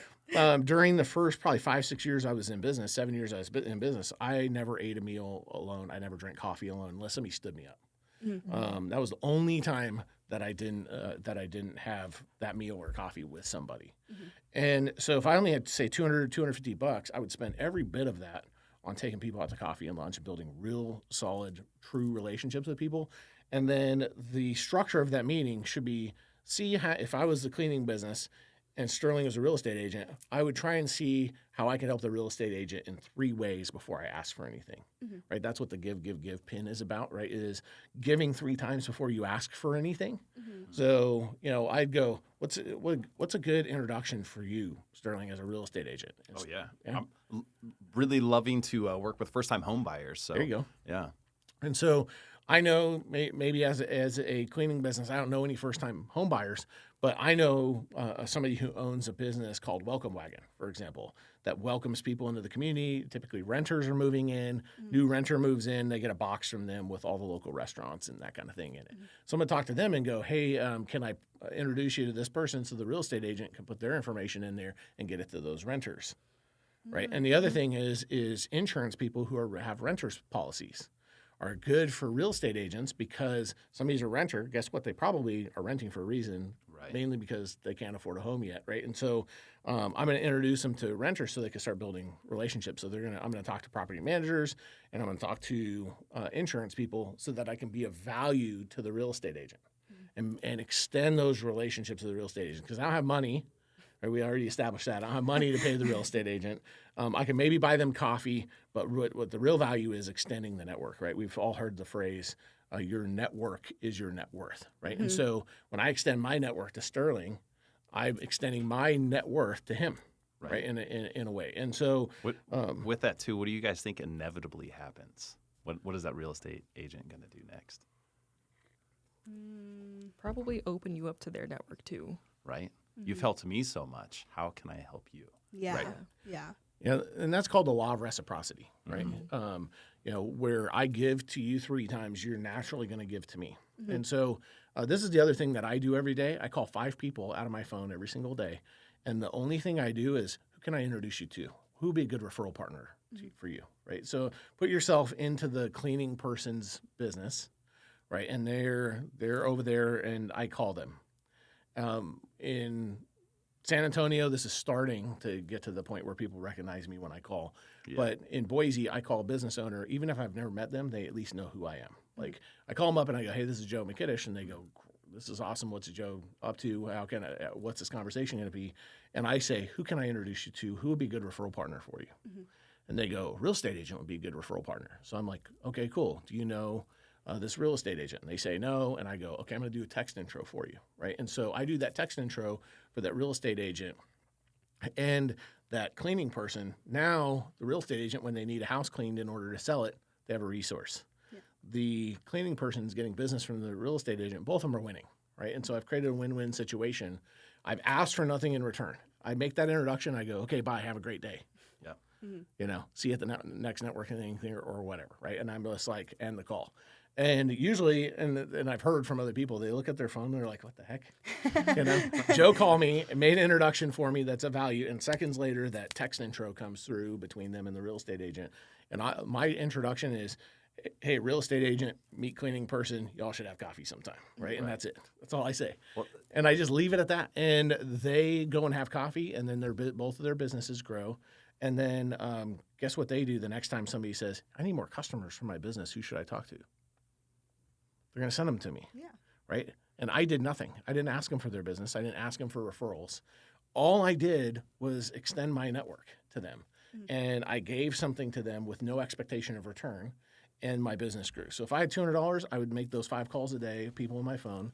D: during the first probably 5-6 years I was in business, 7 years I was in business, I never ate a meal alone. I never drank coffee alone unless somebody stood me up. That was the only time that I didn't have that meal or coffee with somebody. And so if I only had to say $250, I would spend every bit of that on taking people out to coffee and lunch and building real solid, true relationships with people. And then the structure of that meeting should be, if I was the cleaning business and Sterling was a real estate agent, I would try and see how I could help the real estate agent in 3 ways before I ask for anything, right? That's what the give pin is about, right? It is giving 3 times before you ask for anything. So, I'd go, what's a good introduction for you, Sterling, as a real estate agent?
C: Oh, yeah. I'm really loving to work with first-time home buyers. So
D: there you go.
C: Yeah.
D: And so I know maybe as a cleaning business, I don't know any first-time home buyers, but I know somebody who owns a business called Welcome Wagon, for example, that welcomes people into the community. Typically, renters are moving in. New renter moves in. They get a box from them with all the local restaurants and that kind of thing in it. So I'm going to talk to them and go, hey, can I introduce you to this person so the real estate agent can put their information in there and get it to those renters, right? And the other thing is insurance people who have renters policies are good for real estate agents because somebody's a renter. Guess what? They probably are renting for a reason,
C: Right.
D: mainly because they can't afford a home yet, right? And so I'm going to introduce them to renters so they can start building relationships. So I'm going to talk to property managers and I'm going to talk to insurance people so that I can be of value to the real estate agent and extend those relationships to the real estate agent because I don't have money. Right, we already established that. I don't have money to pay the real estate agent. I can maybe buy them coffee, but what the real value is extending the network, right? We've all heard the phrase, your network is your net worth, right?
B: Mm-hmm.
D: And so when I extend my network to Sterling, I'm extending my net worth to him, right? In a way. And so
C: With that too, what do you guys think inevitably happens? What is that real estate agent going to do next?
A: Probably open you up to their network too.
C: Right? You've helped me so much. How can I help you?
B: Yeah.
C: Right.
B: Yeah.
D: Yeah, and that's called the law of reciprocity, right? Where I give to you 3 times, you're naturally going to give to me. And so this is the other thing that I do every day. I call 5 people out of my phone every single day. And the only thing I do is, who can I introduce you to? Who would be a good referral partner for you, right? So put yourself into the cleaning person's business, right? And they're over there, and I call them. In San Antonio, this is starting to get to the point where people recognize me when I call.
C: Yeah.
D: But in Boise, I call a business owner. Even if I've never met them, they at least know who I am. Like, I call them up and I go, hey, this is Joe Mikitish. And they go, this is awesome. What's Joe up to? What's this conversation going to be? And I say, who can I introduce you to? Who would be a good referral partner for you? And they go, real estate agent would be a good referral partner. So I'm like, okay, cool. Do you know this real estate agent? And they say no. And I go, okay, I'm going to do a text intro for you, right? And so I do that text intro for that real estate agent and that cleaning person. Now, the real estate agent, when they need a house cleaned in order to sell it, they have a resource. Yeah. The cleaning person is getting business from the real estate agent. Both of them are winning, right? And so I've created a win-win situation. I've asked for nothing in return. I make that introduction. I go, okay, bye, have a great day.
C: Yeah.
D: See you at the next networking thing or whatever, right? And I'm just like, end the call. And usually, and I've heard from other people, they look at their phone and they're like, what the heck? Joe called me and made an introduction for me that's of value. And seconds later, that text intro comes through between them and the real estate agent. And my introduction is, hey, real estate agent, meet cleaning person, y'all should have coffee sometime, right? And that's it. That's all I say. Well, and I just leave it at that. And they go and have coffee, and then both of their businesses grow. And then guess what they do the next time somebody says, I need more customers for my business. Who should I talk to? They're going to send them to me, right? And I did nothing. I didn't ask them for their business. I didn't ask them for referrals. All I did was extend my network to them. And I gave something to them with no expectation of return, and my business grew. So if I had $200, I would make those 5 calls a day, people on my phone,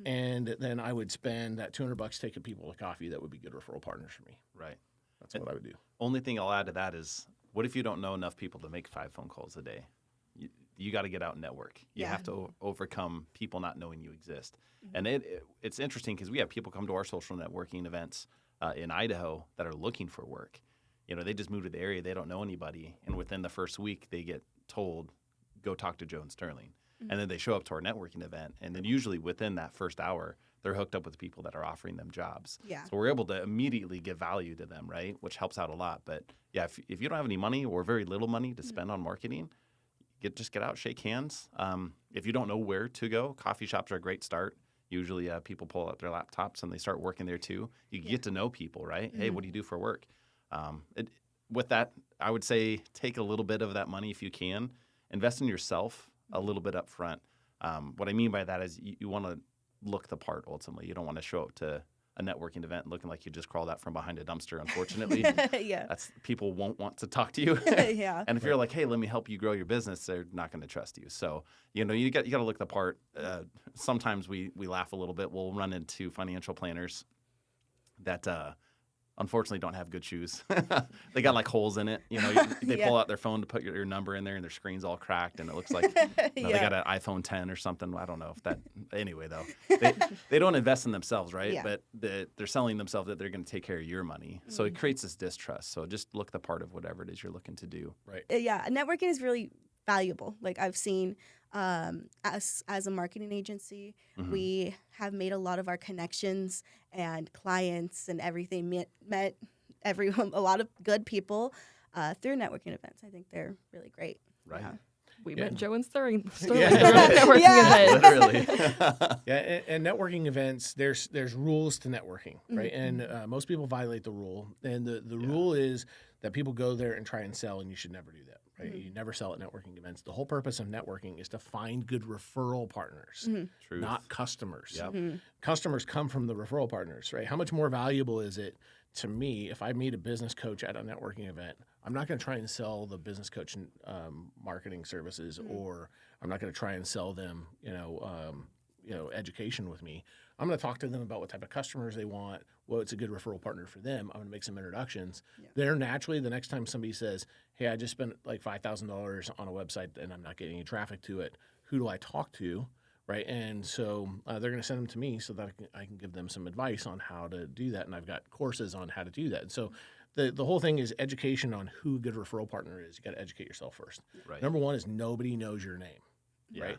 D: and then I would spend that $200 taking people to coffee that would be good referral partners for me.
C: Right.
D: That's what I would do.
C: Only thing I'll add to that is, what if you don't know enough people to make 5 phone calls a day? You got to get out and network. You have to overcome people not knowing you exist. And it's interesting because we have people come to our social networking events in Idaho that are looking for work. They just moved to the area. They don't know anybody. And within the first week, they get told, go talk to Joe and Sterling. And then they show up to our networking event. And then usually within that first hour, they're hooked up with people that are offering them jobs.
B: Yeah.
C: So we're able to immediately give value to them, right? Which helps out a lot. But yeah, if you don't have any money or very little money to spend on marketing, just get out, shake hands. If you don't know where to go, coffee shops are a great start. Usually people pull out their laptops and they start working there too. You get to know people, right? Hey, what do you do for work? With that, I would say take a little bit of that money if you can. Invest in yourself a little bit up front. What I mean by that is you want to look the part ultimately. You don't want to show up to a networking event looking like you just crawled out from behind a dumpster, unfortunately. People won't want to talk to you. And if you're like, hey, let me help you grow your business, they're not going to trust you. So, you got to look the part. Sometimes we laugh a little bit. We'll run into financial planners that unfortunately don't have good shoes. They got like holes in it. They pull out their phone to put your number in there and their screen's all cracked and it looks like they got an iPhone 10 or something. I don't know if that anyway though. They don't invest in themselves, right?
B: Yeah.
C: But they're selling themselves that they're going to take care of your money. So it creates this distrust. So just look the part of whatever it is you're looking to do.
D: Right.
B: Networking is really valuable. Like I've seen as a marketing agency, we have made a lot of our connections and clients and everything met everyone, a lot of good people through networking events. I think they're really great.
C: Right.
A: We met Joe and Sterling
D: Yeah.
A: networking events.
C: Literally.
D: Yeah, and networking events, there's rules to networking, right? And most people violate the rule. And the rule is that people go there and try and sell, and you should never do that, right? You never sell at networking events. The whole purpose of networking is to find good referral partners,
C: Truth.
D: not customers.
C: Yep.
D: Customers come from the referral partners, right? How much more valuable is it to me if I meet a business coach at a networking event? I'm not going to try and sell the business coach marketing services, or I'm not going to try and sell them, education with me. I'm going to talk to them about what type of customers they want, what's a good referral partner for them. I'm going to make some introductions. Yeah. They're naturally, the next time somebody says, hey, I just spent like $5,000 on a website and I'm not getting any traffic to it, who do I talk to? Right. And so they're going to send them to me so that I can give them some advice on how to do that. And I've got courses on how to do that. And so the whole thing is education on who a good referral partner is. You got to educate yourself first. Right. Number one is nobody knows your name. Yeah. Right.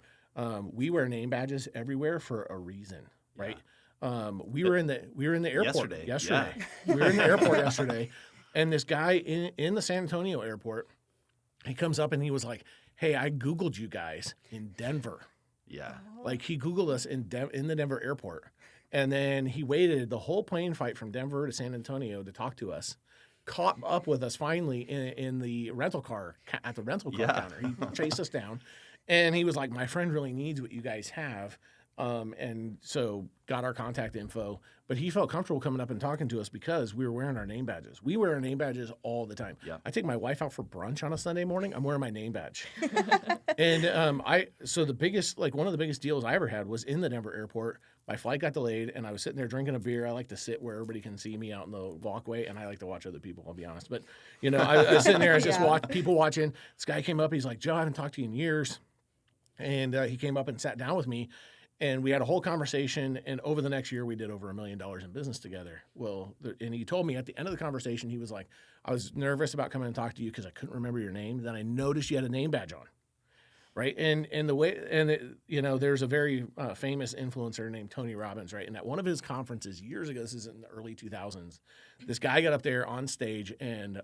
D: We wear name badges everywhere for a reason. Right. We were in the airport yesterday.
C: Yeah.
D: We were in the airport yesterday, and this guy in the San Antonio airport, he comes up and he was like, hey, I Googled you guys in Denver.
C: Yeah.
D: Like he Googled us in the Denver airport. And then he waited the whole plane flight from Denver to San Antonio to talk to us, caught up with us finally in the rental car, at the rental car counter. He chased us down and he was like, my friend really needs what you guys have. And so got our contact info, but he felt comfortable coming up and talking to us because we were wearing our name badges. We wear our name badges all the time. Yep. I take my wife out for brunch on a Sunday morning. I'm wearing my name badge. And one of the biggest deals I ever had was in the Denver airport. My flight got delayed and I was sitting there drinking a beer. I like to sit where everybody can see me out in the walkway, and I like to watch other people, I'll be honest. But, I was sitting there, I was just people watching. This guy came up, he's like, Joe, I haven't talked to you in years. And he came up and sat down with me. And we had a whole conversation, and over the next year, we did over $1 million in business together. Well, and he told me at the end of the conversation, he was like, I was nervous about coming and talking to you because I couldn't remember your name. Then I noticed you had a name badge on, right? There's a very famous influencer named Tony Robbins, right? And at one of his conferences years ago, this is in the early 2000s, this guy got up there on stage, and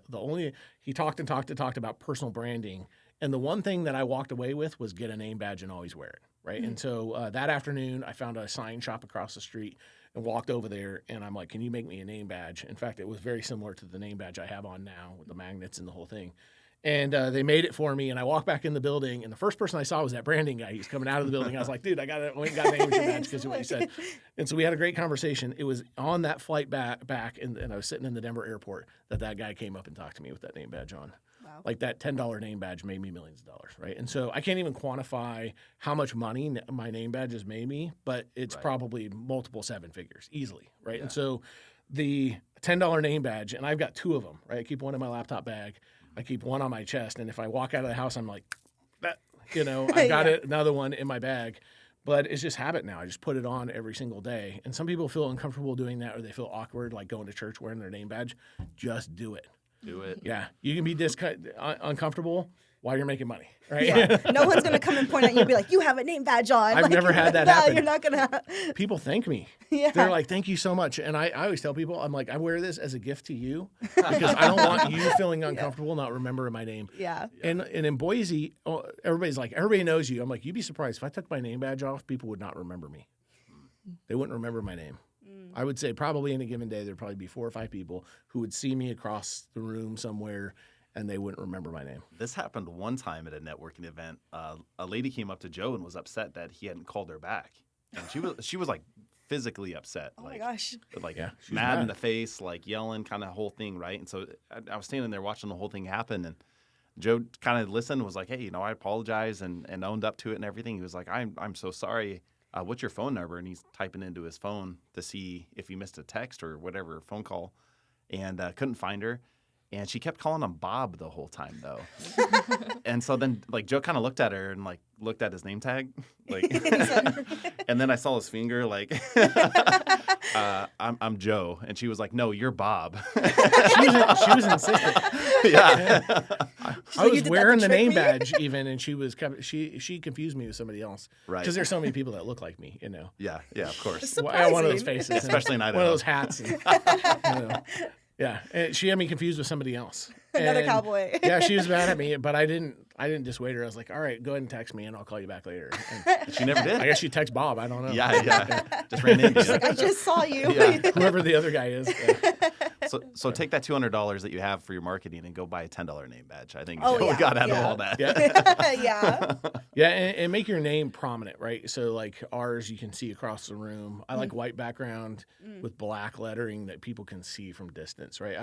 D: he talked about personal branding. And the one thing that I walked away with was get a name badge and always wear it. Right. Mm-hmm. And so that afternoon, I found a sign shop across the street and walked over there. And I'm like, can you make me a name badge? In fact, it was very similar to the name badge I have on now with the magnets and the whole thing. And they made it for me. And I walked back in the building. And the first person I saw was that branding guy. He's coming out of the building. I was like, dude, I got a name badge because of what he said. And so we had a great conversation. It was on that flight back and I was sitting in the Denver airport that guy came up and talked to me with that name badge on. Wow. Like that $10 name badge made me millions of dollars, right? And so I can't even quantify how much money my name badge has made me, but it's probably multiple seven figures easily, right? Yeah. And so the $10 name badge, and I've got two of them, right? I keep one in my laptop bag. I keep one on my chest, and if I walk out of the house, I'm like, that, I've got another one in my bag. But it's just habit now. I just put it on every single day. And some people feel uncomfortable doing that, or they feel awkward, like going to church wearing their name badge. Just do it.
C: Do it.
D: Yeah. You can be uncomfortable while you're making money, right?
B: Yeah. No one's going to come and point at you and be like, you have a name badge on.
D: I've never had that happen.
B: You're not going to.
D: People thank me. Yeah. They're like, thank you so much. And I always tell people, I'm like, I wear this as a gift to you because I don't want you feeling uncomfortable not remembering my name.
B: Yeah.
D: And in Boise, everybody knows you. I'm like, you'd be surprised. If I took my name badge off, people would not remember me. They wouldn't remember my name. I would say probably in a given day, there'd probably be 4 or 5 people who would see me across the room somewhere and they wouldn't remember my name.
C: This happened one time at a networking event. A lady came up to Joe and was upset that he hadn't called her back. And she was like physically upset.
B: Oh my gosh.
C: Like mad in the face, like yelling, kind of whole thing, right? And so I was standing there watching the whole thing happen, and Joe kind of listened and was like, hey, I apologize and owned up to it and everything. He was like, I'm so sorry. What's your phone number? And he's typing into his phone to see if he missed a text or whatever phone call, and couldn't find her. And she kept calling him Bob the whole time, though. And so then, Joe kind of looked at her and, looked at his name tag. And then I saw his finger, I'm Joe. And she was like, no, you're Bob.
D: She was insistent.
C: Yeah.
D: I was wearing the name badge even, and she confused me with somebody else. Right. Because there's so many people that look like me,
C: Yeah, of course.
D: One of those faces.
C: Especially in Idaho.
D: One of those hats. And, Yeah, and she had me confused with somebody else.
B: Another cowboy.
D: Yeah, she was mad at me, but I didn't I didn't dissuade her. I was like, all right, go ahead and text me and I'll call you back later. And
C: She never did.
D: I guess she text Bob. I don't know.
C: Yeah. Just ran into
B: She's
C: you.
B: like, I just saw you.
C: Yeah.
D: Whoever the other guy is. Yeah.
C: So take that $200 that you have for your marketing and go buy a $10 name badge. I think
B: Oh,
C: is what we
B: yeah,
C: got out of
B: yeah.
C: all that.
B: Yeah.
D: Yeah, and make your name prominent, right? So like ours, you can see across the room. I like white background with black lettering that people can see from distance, right?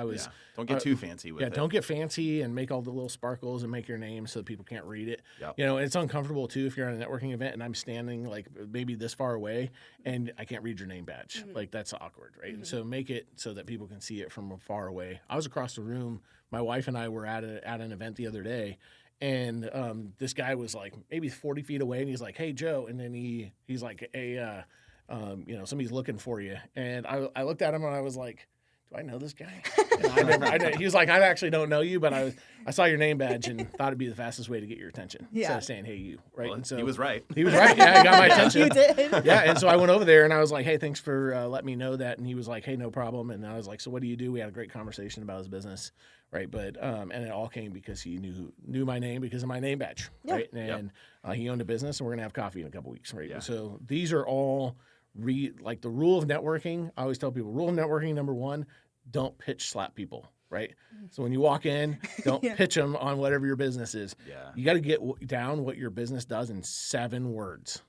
C: Don't get too fancy with it.
D: Don't get fancy and make all the little sparkles and make your name so that people can't read it.
C: Yep.
D: You know, it's uncomfortable too if you're at a networking event and I'm standing like maybe this far away and I can't read your name badge. Like that's awkward, right? And so make it so that people can see it from far away. I was across the room. My wife and I were at an event the other day. And this guy was like maybe 40 feet away, and he's like, "Hey, Joe," and then he's like, "Hey, somebody's looking for you." And I looked at him and I was like, "Do I know this guy?" And he was like, "I actually don't know you, but I saw your name badge and thought it'd be the fastest way to get your attention instead of saying, 'Hey, you,' right?"
C: Well,
D: and so
C: he was right.
D: He was right. Yeah, he got my attention.
B: You did.
D: Yeah, and so I went over there and I was like, "Hey, thanks for letting me know that." And he was like, "Hey, no problem." And I was like, "So what do you do?" We had a great conversation about his business, right? But and it all came because he knew my name because of my name badge, right? And he owned a business, and we're gonna have coffee in a couple weeks, right?
C: Yeah.
D: So these are all like the rule of networking. I always tell people, rule of networking number 1: don't pitch slap people. Right. So when you walk in, don't pitch them on whatever your business is.
C: Yeah.
D: You got to get down what your business does in 7 words.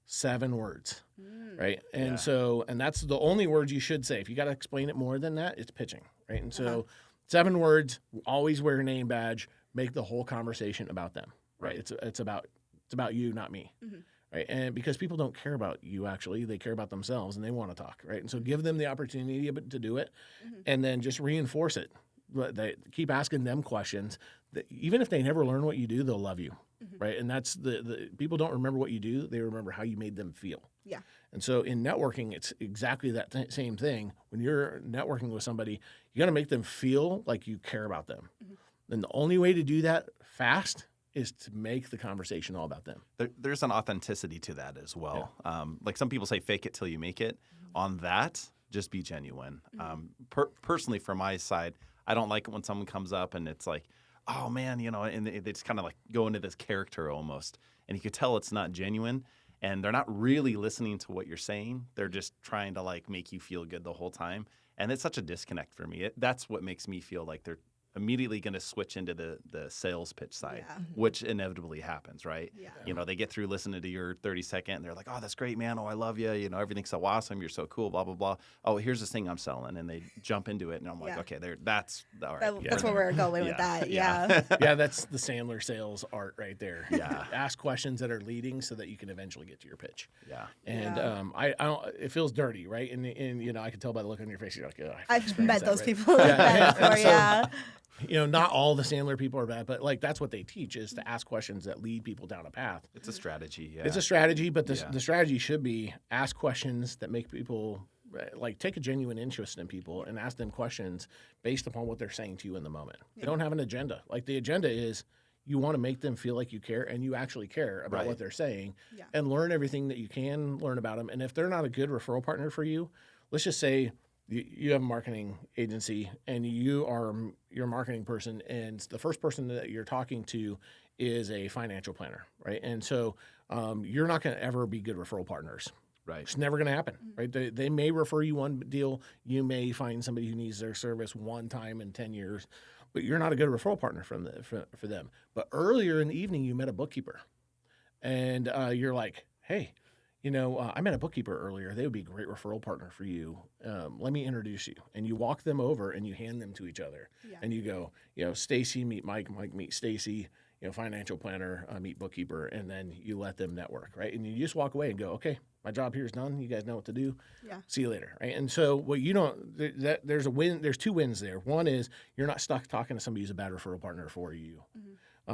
D: 7 words. Right. And and that's the only words you should say. If you got to explain it more than that, it's pitching. Right. And so 7 words, always wear your name badge, make the whole conversation about them. Right. It's about you, not me. Right. And because people don't care about you, actually, they care about themselves and they want to talk. Right. And so give them the opportunity to do it and then just reinforce it. They keep asking them questions that even if they never learn what you do, they'll love you. Right. And that's the people don't remember what you do. They remember how you made them feel.
B: Yeah.
D: And so in networking, it's exactly that same thing. When you're networking with somebody, you got to make them feel like you care about them. And the only way to do that fast is to make the conversation all about them.
C: There's an authenticity to that as well. Like some people say, fake it till you make it. On that, just be genuine. Personally, from my side, I don't like it when someone comes up and it's like, oh man, and they just kind of like go into this character almost. And you could tell it's not genuine and they're not really listening to what you're saying. They're just trying to like make you feel good the whole time. And it's such a disconnect for me. That's what makes me feel like they're immediately going to switch into the sales pitch side, which inevitably happens, right?
B: Yeah.
C: They get through listening to your 30-second and they're like, oh, that's great, man. Oh, I love you. Everything's so awesome. You're so cool, blah, blah, blah. Oh, here's this thing I'm selling. And they jump into it. And I'm like, okay, that's all right.
B: That's where we're going with that. Yeah.
D: Yeah, that's the Sandler sales art right there.
C: Yeah.
D: Ask questions that are leading so that you can eventually get to your pitch.
C: Yeah.
D: And I don't, it feels dirty, right? And I can tell by the look on your face, you're like, oh,
B: I've met those
D: right?
B: people like that before,
D: And so, not all the Sandler people are bad, but like that's what they teach is to ask questions that lead people down a path.
C: It's a strategy. Yeah.
D: It's a strategy, but the strategy should be ask questions that make people like take a genuine interest in people and ask them questions based upon what they're saying to you in the moment. They don't have an agenda. Like the agenda is you want to make them feel like you care and you actually care about what they're saying and learn everything that you can learn about them. And if they're not a good referral partner for you, let's just say you have a marketing agency and you're a marketing person and the first person that you're talking to is a financial planner, right? And so you're not going to ever be good referral partners.
C: Right.
D: It's never going to happen, right? They may refer you one deal. You may find somebody who needs their service one time in 10 years, but you're not a good referral partner for them. But earlier in the evening, you met a bookkeeper and you're like, hey, I met a bookkeeper earlier. They would be a great referral partner for you. Let me introduce you. And you walk them over and you hand them to each other. Yeah. And you go, Stacy, meet Mike, Mike, meet Stacy, financial planner, meet bookkeeper. And then you let them network, right? And you just walk away and go, okay, my job here is done. You guys know what to do. Yeah. See you later, right? And so what you don't, there's a win. There's 2 wins there. One is you're not stuck talking to somebody who's a bad referral partner for you.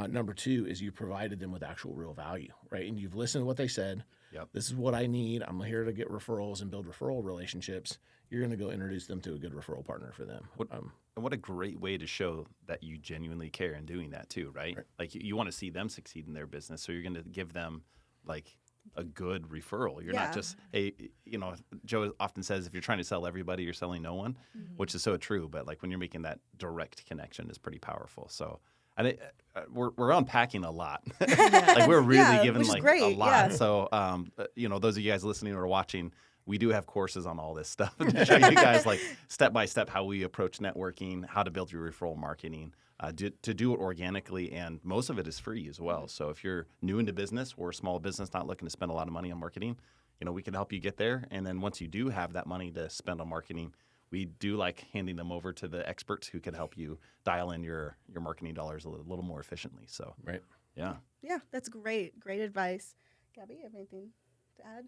D: Number 2 is you provided them with actual real value, right? And you've listened to what they said. Yep. This is what I need. I'm here to get referrals and build referral relationships. You're going to go introduce them to a good referral partner for them.
C: And what a great way to show that you genuinely care in doing that too, right? Like you want to see them succeed in their business, so you're going to give them like a good referral. You're not just, hey, Joe often says if you're trying to sell everybody, you're selling no one, which is so true. But like when you're making that direct connection is pretty powerful. So we're unpacking a lot.
A: Yeah.
C: Like we're really
B: Yeah,
C: giving
B: which is
C: like
B: great,
C: a lot.
B: yeah.
C: So those of you guys listening or watching, we do have courses on all this stuff to show you guys like step by step how we approach networking, how to build your referral marketing, to do it organically, and most of it is free as well. So if you're new into business or a small business not looking to spend a lot of money on marketing, we can help you get there. And then once you do have that money to spend on marketing, we do like handing them over to the experts who can help you dial in your marketing dollars a little more efficiently. So
D: Right.
C: yeah.
B: Yeah, that's great. Great advice. Gabby, you have anything to add?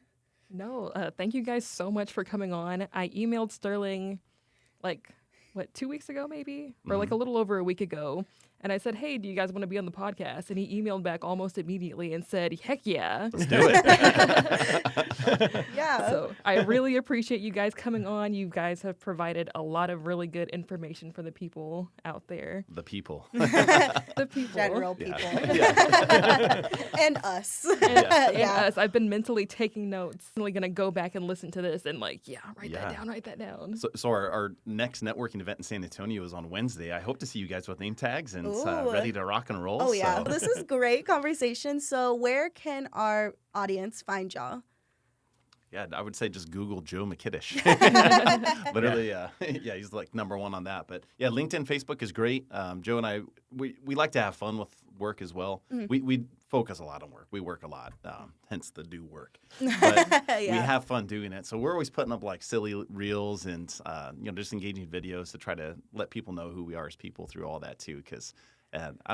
A: No, thank you guys so much for coming on. I emailed Sterling 2 weeks ago maybe? Or like a little over a week ago. And I said, hey, do you guys want to be on the podcast? And he emailed back almost immediately and said, heck yeah.
C: Let's do it.
B: Yeah.
A: So I really appreciate you guys coming on. You guys have provided a lot of really good information for the people out there.
C: The people.
A: The people.
B: General
C: Yeah.
B: people.
C: Yeah.
B: And us.
A: And
B: Yeah.
A: us. I've been mentally taking notes. I'm really going to go back and listen to this and write
C: Yeah.
A: that down.
C: So our next networking event in San Antonio is on Wednesday. I hope to see you guys with name tags and
B: Ooh.
C: ready to rock and roll.
B: Oh, yeah.
C: So.
B: This is great conversation. So where can our audience find y'all?
C: Yeah, I would say just Google Joe Mikitish. Literally, he's like number one on that. But yeah, LinkedIn, Facebook is great. Joe and I, we like to have fun with work as well. We focus a lot on work. We work a lot, hence the do work. But we have fun doing it. So we're always putting up like silly reels and just engaging videos to try to let people know who we are as people through all that too. Because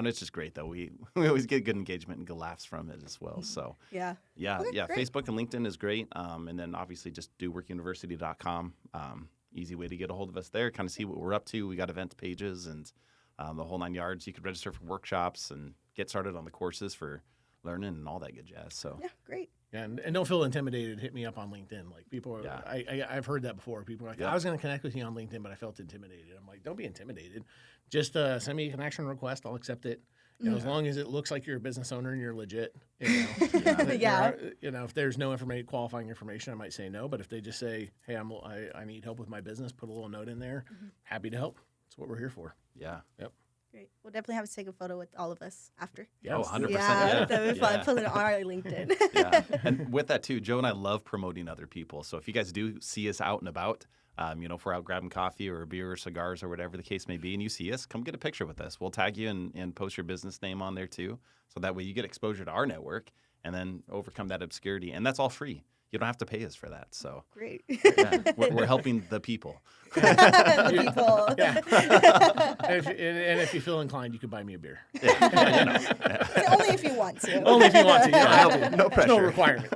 C: it's just great though. We always get good engagement and good laughs from it as well. So
B: Yeah.
C: yeah.
B: Great.
C: Facebook and LinkedIn is great. And then obviously just doworkuniversity.com. Easy way to get a hold of us there, kind of see what we're up to. We got events pages and the whole 9 yards. You could register for workshops and get started on the courses for learning and all that good jazz. So
B: Yeah, great.
D: Yeah, and don't feel intimidated. Hit me up on LinkedIn. Like people are,
C: Yeah.
D: I've heard that before. People are like,
C: Yeah.
D: I was going to connect with you on LinkedIn, but I felt intimidated. I'm like, don't be intimidated. Just send me a connection request. I'll accept it. As long as it looks like you're a business owner and you're legit.
B: Yeah.
D: If there's no qualifying information, I might say no. But if they just say, hey, I need help with my business, put a little note in there. Happy to help. That's what we're here for.
C: yeah.
D: Yep.
B: Great. We'll definitely have to take a photo with all of us after.
D: Yes.
C: Oh, 100%.
B: Yeah, that would be fun.
C: Yeah.
B: Put it on our LinkedIn.
C: Yeah. And with that too, Joe and I love promoting other people. So if you guys do see us out and about, if we're out grabbing coffee or a beer or cigars or whatever the case may be, and you see us, come get a picture with us. We'll tag you and post your business name on there too. So that way you get exposure to our network and then overcome that obscurity. And that's all free. You don't have to pay us for that. So
B: Great.
C: yeah, we're helping the people.
B: The people.
D: Yeah. and if you feel inclined, you can buy me a beer.
B: Only if you want to.
D: Only if you want to. You don't have to.
C: No
D: There's no
C: pressure.
D: requirement.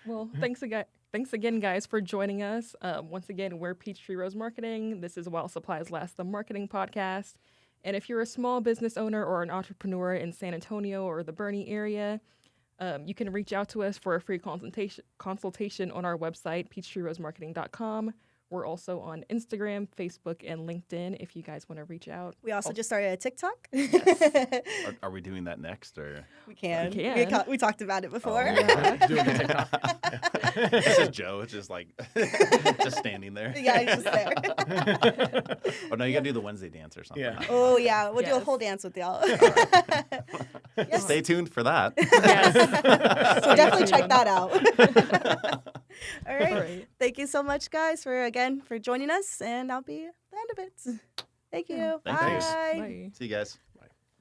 A: Well, thanks again, guys, for joining us. Once again, we're Peachtree Rose Marketing. This is While Supplies Last, the marketing podcast. And if you're a small business owner or an entrepreneur in San Antonio or the Bernie area, you can reach out to us for a free consultation on our website, peachtreerosemarketing.com. We're also on Instagram, Facebook, and LinkedIn if you guys want to reach out.
B: We also just started a TikTok.
C: Are we doing that next or?
B: We can.
A: We can.
B: We talked about it before.
D: Doing the TikTok.
C: It's just Joe. It's just like just standing there.
B: Yeah, he's just there.
C: Oh no, you gotta do the Wednesday dance or something.
D: Yeah.
B: Oh, yeah. We'll do a
A: Yes.
B: whole dance with y'all.
C: Stay tuned for that.
A: Yes.
B: So definitely check that out. All right.
A: All right.
B: Thank you so much, guys, for joining us. And I'll be the end of it. Thank you.
C: Thanks.
B: Bye.
A: Bye.
C: See you guys.